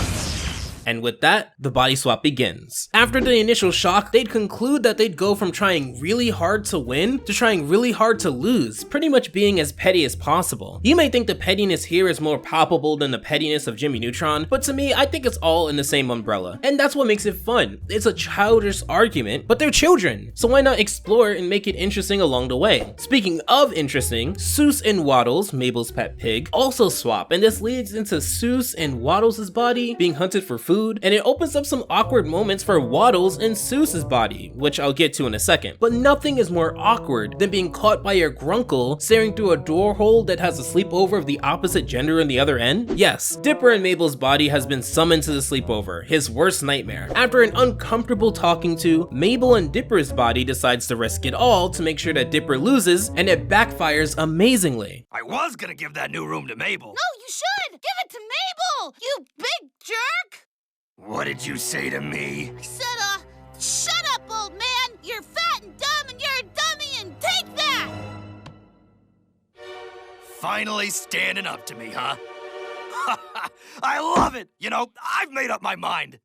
And with that, the body swap begins. After the initial shock, they'd conclude that they'd go from trying really hard to win to trying really hard to lose, pretty much being as petty as possible. You may think the pettiness here is more palpable than the pettiness of Jimmy Neutron, but to me, I think it's all in the same umbrella. And that's what makes it fun. It's a childish argument, but they're children, so why not explore it and make it interesting along the way? Speaking of interesting, Seuss and Waddles, Mabel's pet pig, also swap, and this leads into Seuss and Waddles' body being hunted for food mood, and it opens up some awkward moments for Waddles and Seuss's body, which I'll get to in a second. But nothing is more awkward than being caught by your grunkle staring through a door hole that has a sleepover of the opposite gender in the other end. Yes, Dipper and Mabel's body has been summoned to the sleepover, his worst nightmare. After an uncomfortable talking to, Mabel and Dipper's body decides to risk it all to make sure that Dipper loses, and it backfires amazingly. I was gonna give that new room to Mabel. No, you should! Give it to Mabel! You big jerk! What did you say to me? I said, shut up, old man! You're fat and dumb and you're a dummy and take that! Finally standing up to me, huh? I love it! You know, I've made up my mind.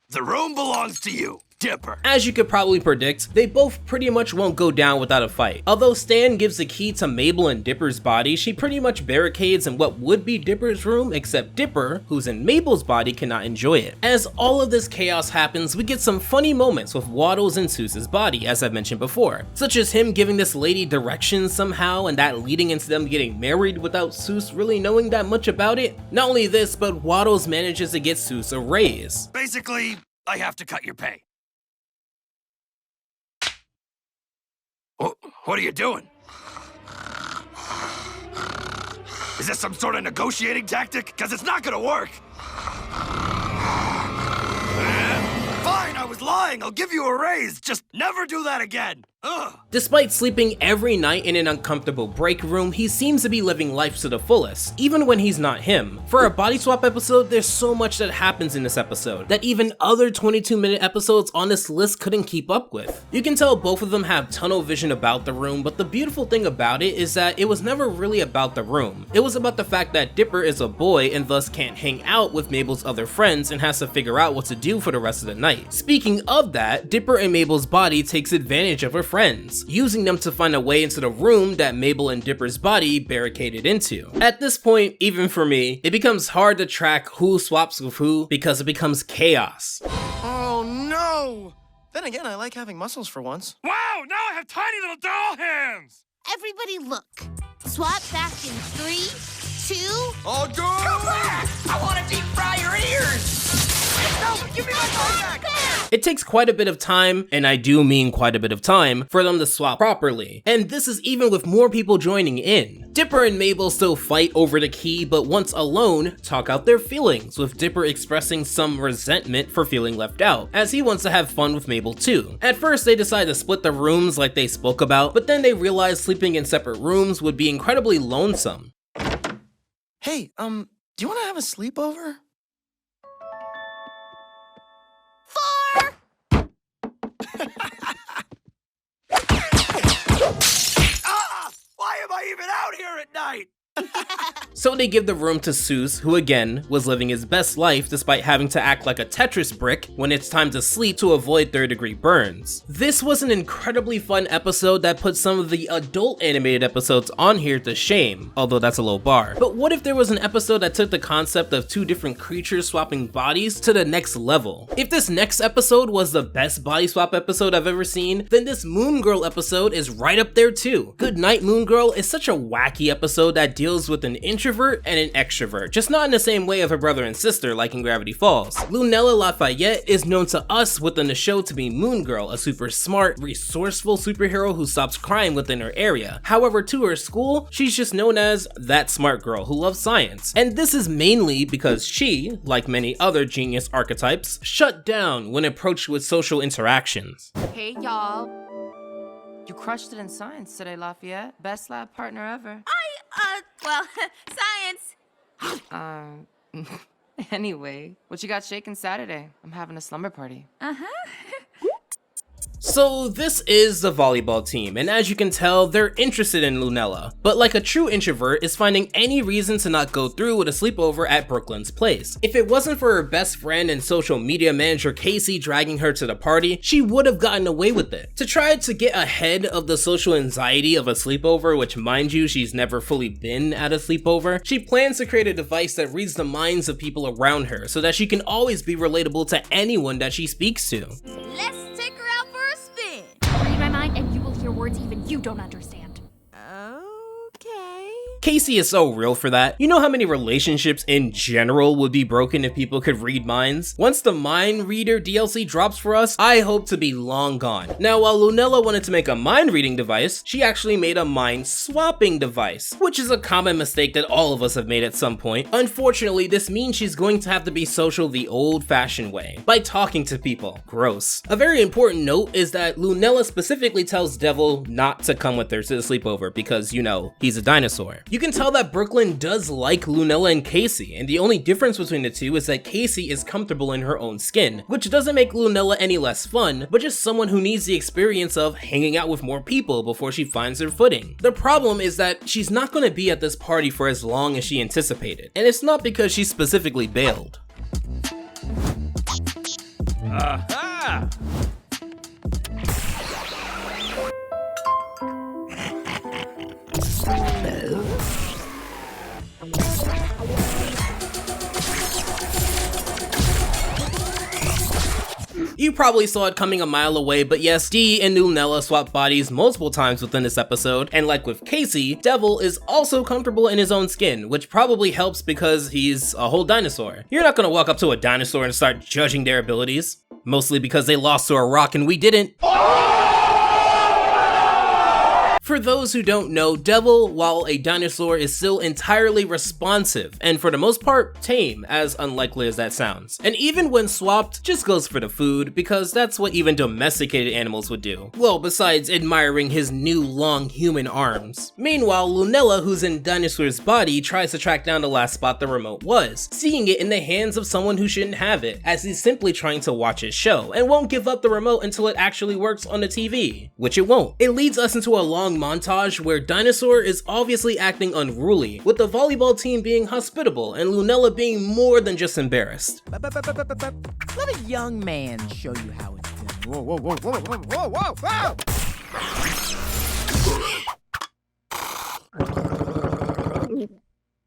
The room belongs to you, Dipper. As you could probably predict, they both pretty much won't go down without a fight. Although Stan gives the key to Mabel and Dipper's body, she pretty much barricades in what would be Dipper's room, except Dipper, who's in Mabel's body, cannot enjoy it. As all of this chaos happens, we get some funny moments with Waddles and Seuss's body, as I've mentioned before, such as him giving this lady directions somehow and that leading into them getting married without Seuss really knowing that much about it. Not only this, but Waddles manages to get Seuss a raise. Basically, I have to cut your pay. What are you doing? Is this some sort of negotiating tactic? Because it's not gonna work. Fine, I was lying. I'll give you a raise. Just never do that again. Ugh. Despite sleeping every night in an uncomfortable break room, he seems to be living life to the fullest, even when he's not him. For a body swap episode, there's so much that happens in this episode that even other 22-minute episodes on this list couldn't keep up with. You can tell both of them have tunnel vision about the room, but the beautiful thing about it is that it was never really about the room. It was about the fact that Dipper is a boy and thus can't hang out with Mabel's other friends and has to figure out what to do for the rest of the night. Speaking of that, Dipper and Mabel's body takes advantage of her friends, using them to find a way into the room that Mabel and Dipper's body barricaded into. At this point, even for me, it becomes hard to track who swaps with who because it becomes chaos. Oh no! Then again, I like having muscles for once. Wow, now I have tiny little doll hands! Everybody look. Swap back in 3, 2... Oh, go! Come back! I want to deep fry your ears! No, give me my phone back! It takes quite a bit of time, and I do mean quite a bit of time, for them to swap properly. And this is even with more people joining in. Dipper and Mabel still fight over the key, but once alone, talk out their feelings, with Dipper expressing some resentment for feeling left out, as he wants to have fun with Mabel too. At first, they decide to split the rooms like they spoke about, but then they realize sleeping in separate rooms would be incredibly lonesome. Hey, do you want to have a sleepover? 4! Why am I even out here at night? So they give the room to Seuss, who again was living his best life despite having to act like a Tetris brick when it's time to sleep to avoid third-degree burns. This was an incredibly fun episode that put some of the adult animated episodes on here to shame, although that's a low bar. But what if there was an episode that took the concept of two different creatures swapping bodies to the next level? If this next episode was the best body swap episode I've ever seen, then this Moon Girl episode is right up there too. Good Night Moon Girl is such a wacky episode that deals with an introvert and an extrovert, just not in the same way of a brother and sister like in Gravity Falls. Lunella Lafayette is known to us within the show to be Moon Girl, a super smart, resourceful superhero who stops crime within her area. However, to her school, she's just known as that smart girl who loves science. And this is mainly because she, like many other genius archetypes, shut down when approached with social interactions. Hey y'all. You crushed it in science today, Lafayette. Best lab partner ever. Well, science. Anyway, what you got shaking Saturday? I'm having a slumber party. So this is the volleyball team, and as you can tell, they're interested in Lunella, but like a true introvert is finding any reason to not go through with a sleepover at Brooklyn's place. If it wasn't for her best friend and social media manager Casey dragging her to the party, she would have gotten away with it. To try to get ahead of the social anxiety of a sleepover, which mind you, she's never fully been at a sleepover, she plans to create a device that reads the minds of people around her so that she can always be relatable to anyone that she speaks to. Let's take her out for a spin. Read my mind and you will hear words even you don't understand. Okay. Casey is so real for that. You know how many relationships in general would be broken if people could read minds? Once the Mind Reader DLC drops for us, I hope to be long gone. Now, while Lunella wanted to make a mind reading device, she actually made a mind swapping device, which is a common mistake that all of us have made at some point. Unfortunately, this means she's going to have to be social the old-fashioned way, by talking to people. Gross. A very important note is that Lunella specifically tells Devil not to come with her to the sleepover because, you know, he's a dinosaur. You can tell that Brooklyn does like Lunella and Casey, and the only difference between the two is that Casey is comfortable in her own skin, which doesn't make Lunella any less fun, but just someone who needs the experience of hanging out with more people before she finds her footing. The problem is that she's not going to be at this party for as long as she anticipated, and it's not because she specifically bailed. Aha! You probably saw it coming a mile away, but yes, Dee and Lunella swap bodies multiple times within this episode, and like with Casey, Devil is also comfortable in his own skin, which probably helps because he's a whole dinosaur. You're not gonna walk up to a dinosaur and start judging their abilities, mostly because they lost to a rock and we didn't. For those who don't know, Devil, while a dinosaur, is still entirely responsive, and for the most part, tame, as unlikely as that sounds. And even when swapped, just goes for the food, because that's what even domesticated animals would do. Well, besides admiring his new long human arms. Meanwhile, Lunella, who's in Dinosaur's body, tries to track down the last spot the remote was, seeing it in the hands of someone who shouldn't have it, as he's simply trying to watch his show, and won't give up the remote until it actually works on the TV, which it won't. It leads us into a long montage where Dinosaur is obviously acting unruly, with the volleyball team being hospitable and Lunella being more than just embarrassed. Let a young man show you how it's done. Whoa, whoa, whoa, whoa, whoa, whoa, whoa,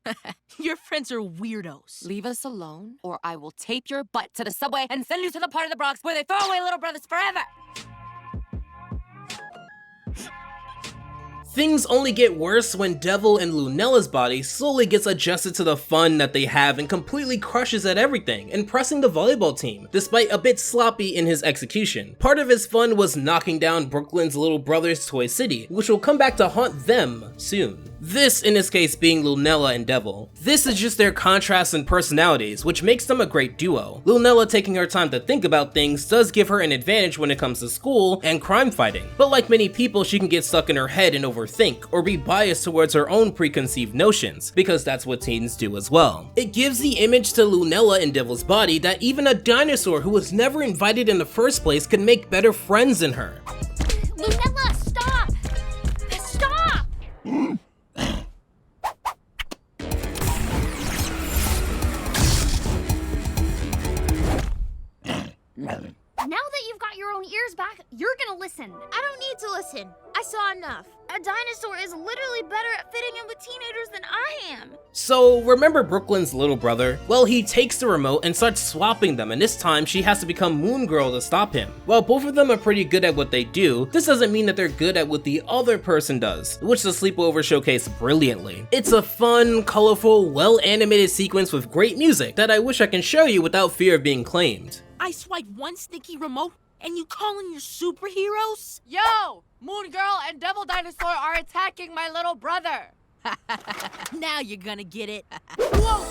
whoa! Your friends are weirdos. Leave us alone, or I will tape your butt to the subway and send you to the part of the Bronx where they throw away little brothers forever. Things only get worse when Devil and Lunella's body slowly gets adjusted to the fun that they have and completely crushes at everything, impressing the volleyball team, despite a bit sloppy in his execution. Part of his fun was knocking down Brooklyn's little brother's Toy City, which will come back to haunt them soon. This, in this case, being Lunella and Devil. This is just their contrasts in personalities, which makes them a great duo. Lunella taking her time to think about things does give her an advantage when it comes to school and crime fighting, but like many people, she can get stuck in her head and overthink, or be biased towards her own preconceived notions, because that's what teens do as well. It gives the image to Lunella and Devil's body that even a dinosaur who was never invited in the first place could make better friends than her. Lunella, stop! Stop! Now that you've got your own ears back, you're gonna listen. I don't need to listen. I saw enough. A dinosaur is literally better at fitting in with teenagers than I am. So, remember Brooklyn's little brother? Well, he takes the remote and starts swapping them, and this time she has to become Moon Girl to stop him. While both of them are pretty good at what they do, this doesn't mean that they're good at what the other person does, which the sleepover showcased brilliantly. It's a fun, colorful, well-animated sequence with great music that I wish I can show you without fear of being claimed. I swipe one sticky remote, and you calling your superheroes? Yo! Moon Girl and Devil Dinosaur are attacking my little brother! Now you're gonna get it. Whoa!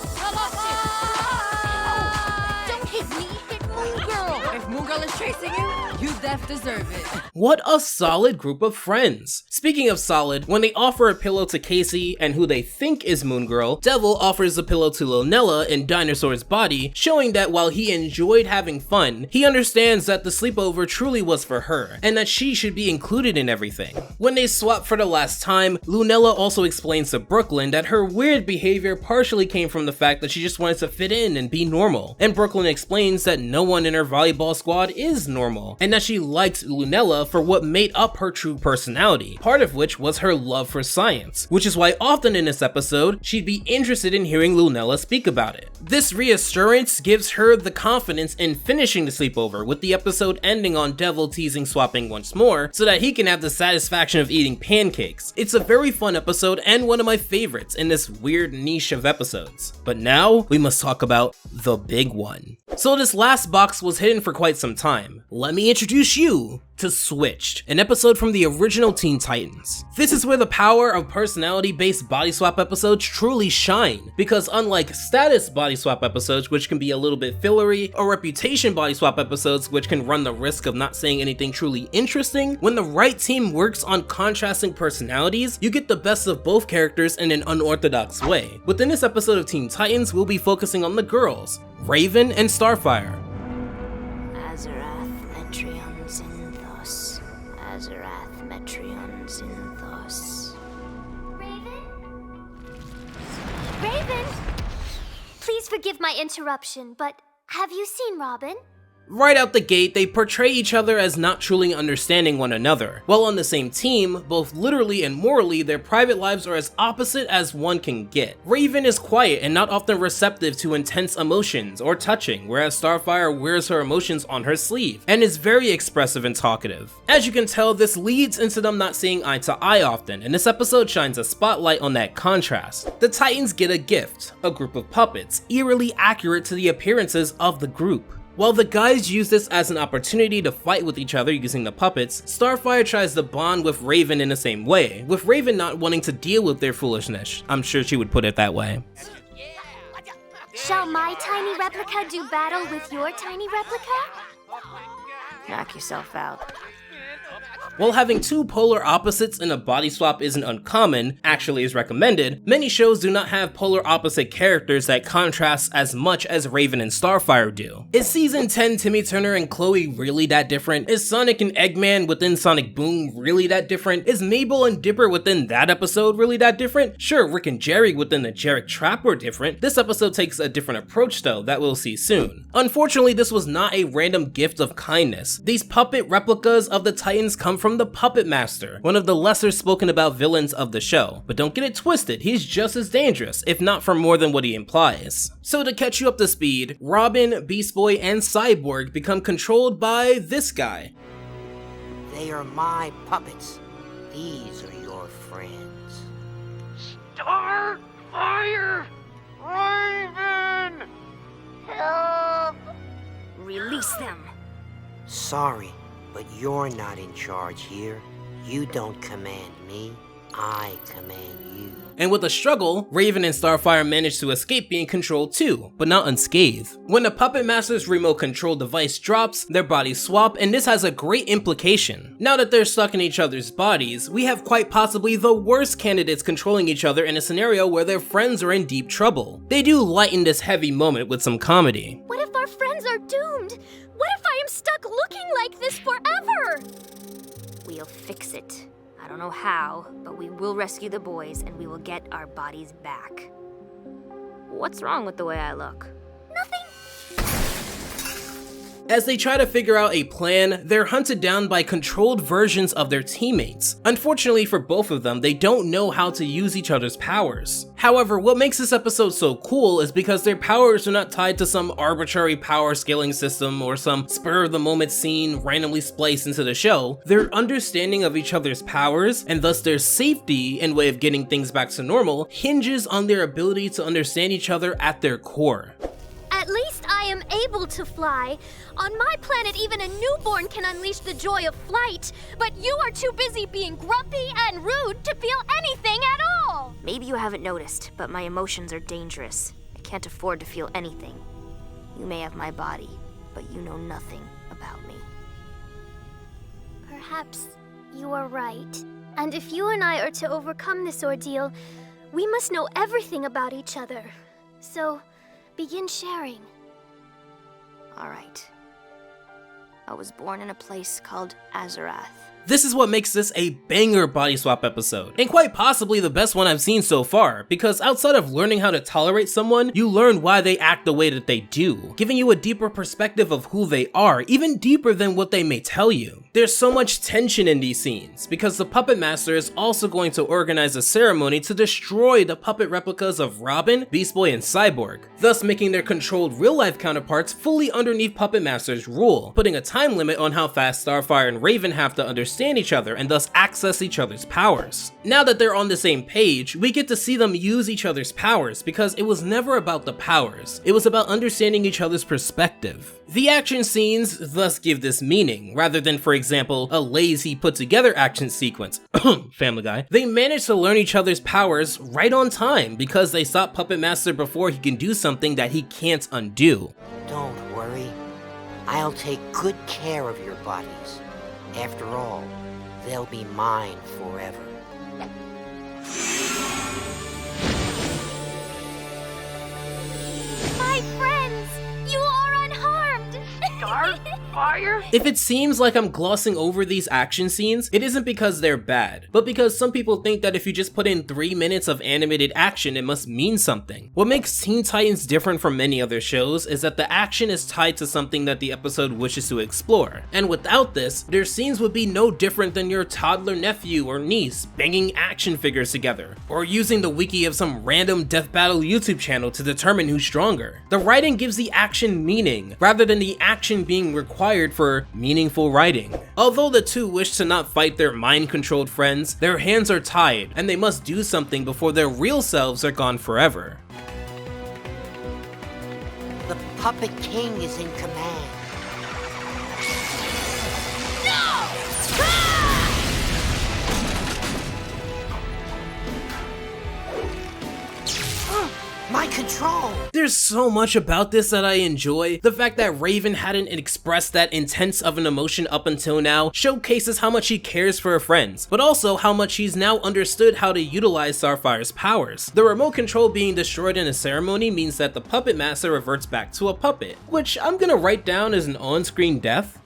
Don't hit me, hit Moon Girl! If Moon Girl is chasing you, you def deserve it. What a solid group of friends. Speaking of solid, when they offer a pillow to Casey and who they think is Moon Girl, Devil offers the pillow to Lunella in Dinosaur's body, showing that while he enjoyed having fun, he understands that the sleepover truly was for her, and that she should be included in everything. When they swap for the last time, Lunella also explains to Brooklyn that her weird behavior partially came from the fact that she just wanted to fit in and be normal, and Brooklyn explains that no one in her volleyball squad is normal, and that she liked Lunella for what made up her true personality, part of which was her love for science, which is why often in this episode, she'd be interested in hearing Lunella speak about it. This reassurance gives her the confidence in finishing the sleepover, with the episode ending on Devil teasing swapping once more, so that he can have the satisfaction of eating pancakes. It's a very fun episode and one of my favorites in this weird niche of episodes. But now, we must talk about the big one. So this last box was hidden for quite some time. Let me introduce you to Switched, an episode from the original Teen Titans. This is where the power of personality-based body swap episodes truly shine, because unlike status body swap episodes, which can be a little bit fillery, or reputation body swap episodes, which can run the risk of not saying anything truly interesting, when the right team works on contrasting personalities, you get the best of both characters in an unorthodox way. Within this episode of Teen Titans, we'll be focusing on the girls, Raven and Starfire. Azarath Metrion Zinthos. Azarath Metrion Zinthos. Raven? Please forgive my interruption, but have you seen Robin? Right out the gate, they portray each other as not truly understanding one another. While on the same team, both literally and morally, their private lives are as opposite as one can get. Raven is quiet and not often receptive to intense emotions or touching, whereas Starfire wears her emotions on her sleeve and is very expressive and talkative. As you can tell, this leads into them not seeing eye to eye often, and this episode shines a spotlight on that contrast. The Titans get a gift, a group of puppets, eerily accurate to the appearances of the group. While the guys use this as an opportunity to fight with each other using the puppets, Starfire tries to bond with Raven in the same way, with Raven not wanting to deal with their foolishness. I'm sure she would put it that way. Shall my tiny replica do battle with your tiny replica? Knock yourself out. While having two polar opposites in a body swap isn't uncommon, actually is recommended, many shows do not have polar opposite characters that contrast as much as Raven and Starfire do. Is Season 10 Timmy Turner and Chloe really that different? Is Sonic and Eggman within Sonic Boom really that different? Is Mabel and Dipper within that episode really that different? Sure, Rick and Jerry within the Jarek Trap were different. This episode takes a different approach though, that we'll see soon. Unfortunately, this was not a random gift of kindness. These puppet replicas of the Titans come from the Puppet Master, one of the lesser spoken about villains of the show. But don't get it twisted, he's just as dangerous, if not for more than what he implies. So to catch you up to speed, Robin, Beast Boy, and Cyborg become controlled by this guy. They are my puppets. These are your friends. Starfire! Raven! Help! Release them. Sorry, but you're not in charge here. You don't command me, I command you. And with a struggle, Raven and Starfire manage to escape being controlled too, but not unscathed. When the Puppet Master's remote control device drops, their bodies swap, and this has a great implication. Now that they're stuck in each other's bodies, we have quite possibly the worst candidates controlling each other in a scenario where their friends are in deep trouble. They do lighten this heavy moment with some comedy. What if our friends are doomed? What if I am stuck looking like this forever? We'll fix it. I don't know how, but we will rescue the boys and we will get our bodies back. What's wrong with the way I look? Nothing. As they try to figure out a plan, they're hunted down by controlled versions of their teammates. Unfortunately for both of them, they don't know how to use each other's powers. However, what makes this episode so cool is because their powers are not tied to some arbitrary power scaling system or some spur-of-the-moment scene randomly spliced into the show. Their understanding of each other's powers, and thus their safety and way of getting things back to normal, hinges on their ability to understand each other at their core. At least I am able to fly. On my planet, even a newborn can unleash the joy of flight, but you are too busy being grumpy and rude to feel anything at all. Maybe you haven't noticed, but my emotions are dangerous. I can't afford to feel anything. You may have my body, but you know nothing about me. Perhaps you are right. And if you and I are to overcome this ordeal, we must know everything about each other. So, begin sharing. All right. I was born in a place called Azarath. This is what makes this a banger body swap episode, and quite possibly the best one I've seen so far, because outside of learning how to tolerate someone, you learn why they act the way that they do, giving you a deeper perspective of who they are, even deeper than what they may tell you. There's so much tension in these scenes, because the puppet master is also going to organize a ceremony to destroy the puppet replicas of Robin, Beast Boy, and Cyborg, thus making their controlled real-life counterparts fully underneath Puppet Master's rule, putting a time limit on how fast Starfire and Raven have to understand each other and thus access each other's powers. Now that they're on the same page, we get to see them use each other's powers, because it was never about the powers, it was about understanding each other's perspective. The action scenes thus give this meaning, rather than, for example, a lazy put-together action sequence. Family Guy. They managed to learn each other's powers right on time, because they stopped Puppet Master before he can do something that he can't undo. Don't worry. I'll take good care of your bodies. After all, they'll be mine forever. My friends, you are unharmed! Starfire? If it seems like I'm glossing over these action scenes, it isn't because they're bad, but because some people think that if you just put in 3 minutes of animated action, it must mean something. What makes Teen Titans different from many other shows is that the action is tied to something that the episode wishes to explore, and without this, their scenes would be no different than your toddler nephew or niece banging action figures together, or using the wiki of some random death battle YouTube channel to determine who's stronger. The writing gives the action meaning, rather than the action being required for meaningful writing. Although the two wish to not fight their mind-controlled friends, their hands are tied, and they must do something before their real selves are gone forever. The Puppet King is in command. My control! There's so much about this that I enjoy. The fact that Raven hadn't expressed that intense of an emotion up until now showcases how much he cares for her friends, but also how much he's now understood how to utilize Starfire's powers. The remote control being destroyed in a ceremony means that the Puppet Master reverts back to a puppet, which I'm gonna write down as an on-screen death.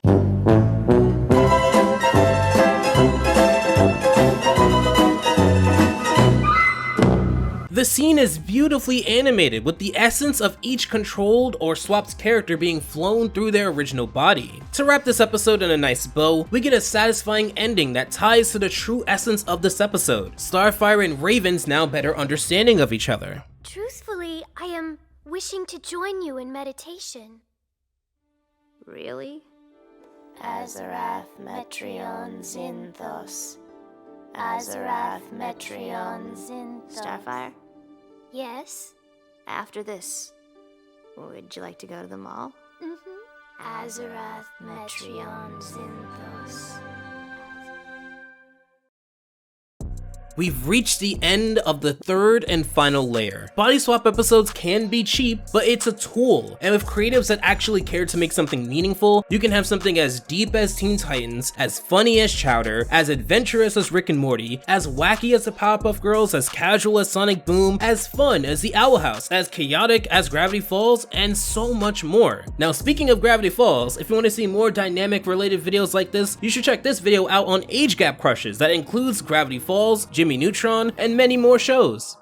The scene is beautifully animated, with the essence of each controlled or swapped character being flown through their original body. To wrap this episode in a nice bow, we get a satisfying ending that ties to the true essence of this episode, Starfire and Raven's now better understanding of each other. Truthfully, I am wishing to join you in meditation. Really? Azarath Metreon Zinthos. Azarath Metreon Zinthos. Starfire? Yes? After this, would you like to go to the mall? Mm-hmm. Azarath Metreon Zinthos. We've reached the end of the third and final layer. Body swap episodes can be cheap, but it's a tool, and with creatives that actually care to make something meaningful, you can have something as deep as Teen Titans, as funny as Chowder, as adventurous as Rick and Morty, as wacky as the Powerpuff Girls, as casual as Sonic Boom, as fun as the Owl House, as chaotic as Gravity Falls, and so much more. Now, speaking of Gravity Falls, if you want to see more dynamic related videos like this, you should check this video out on age gap crushes that includes Gravity Falls, Jimmy Neutron, and many more shows.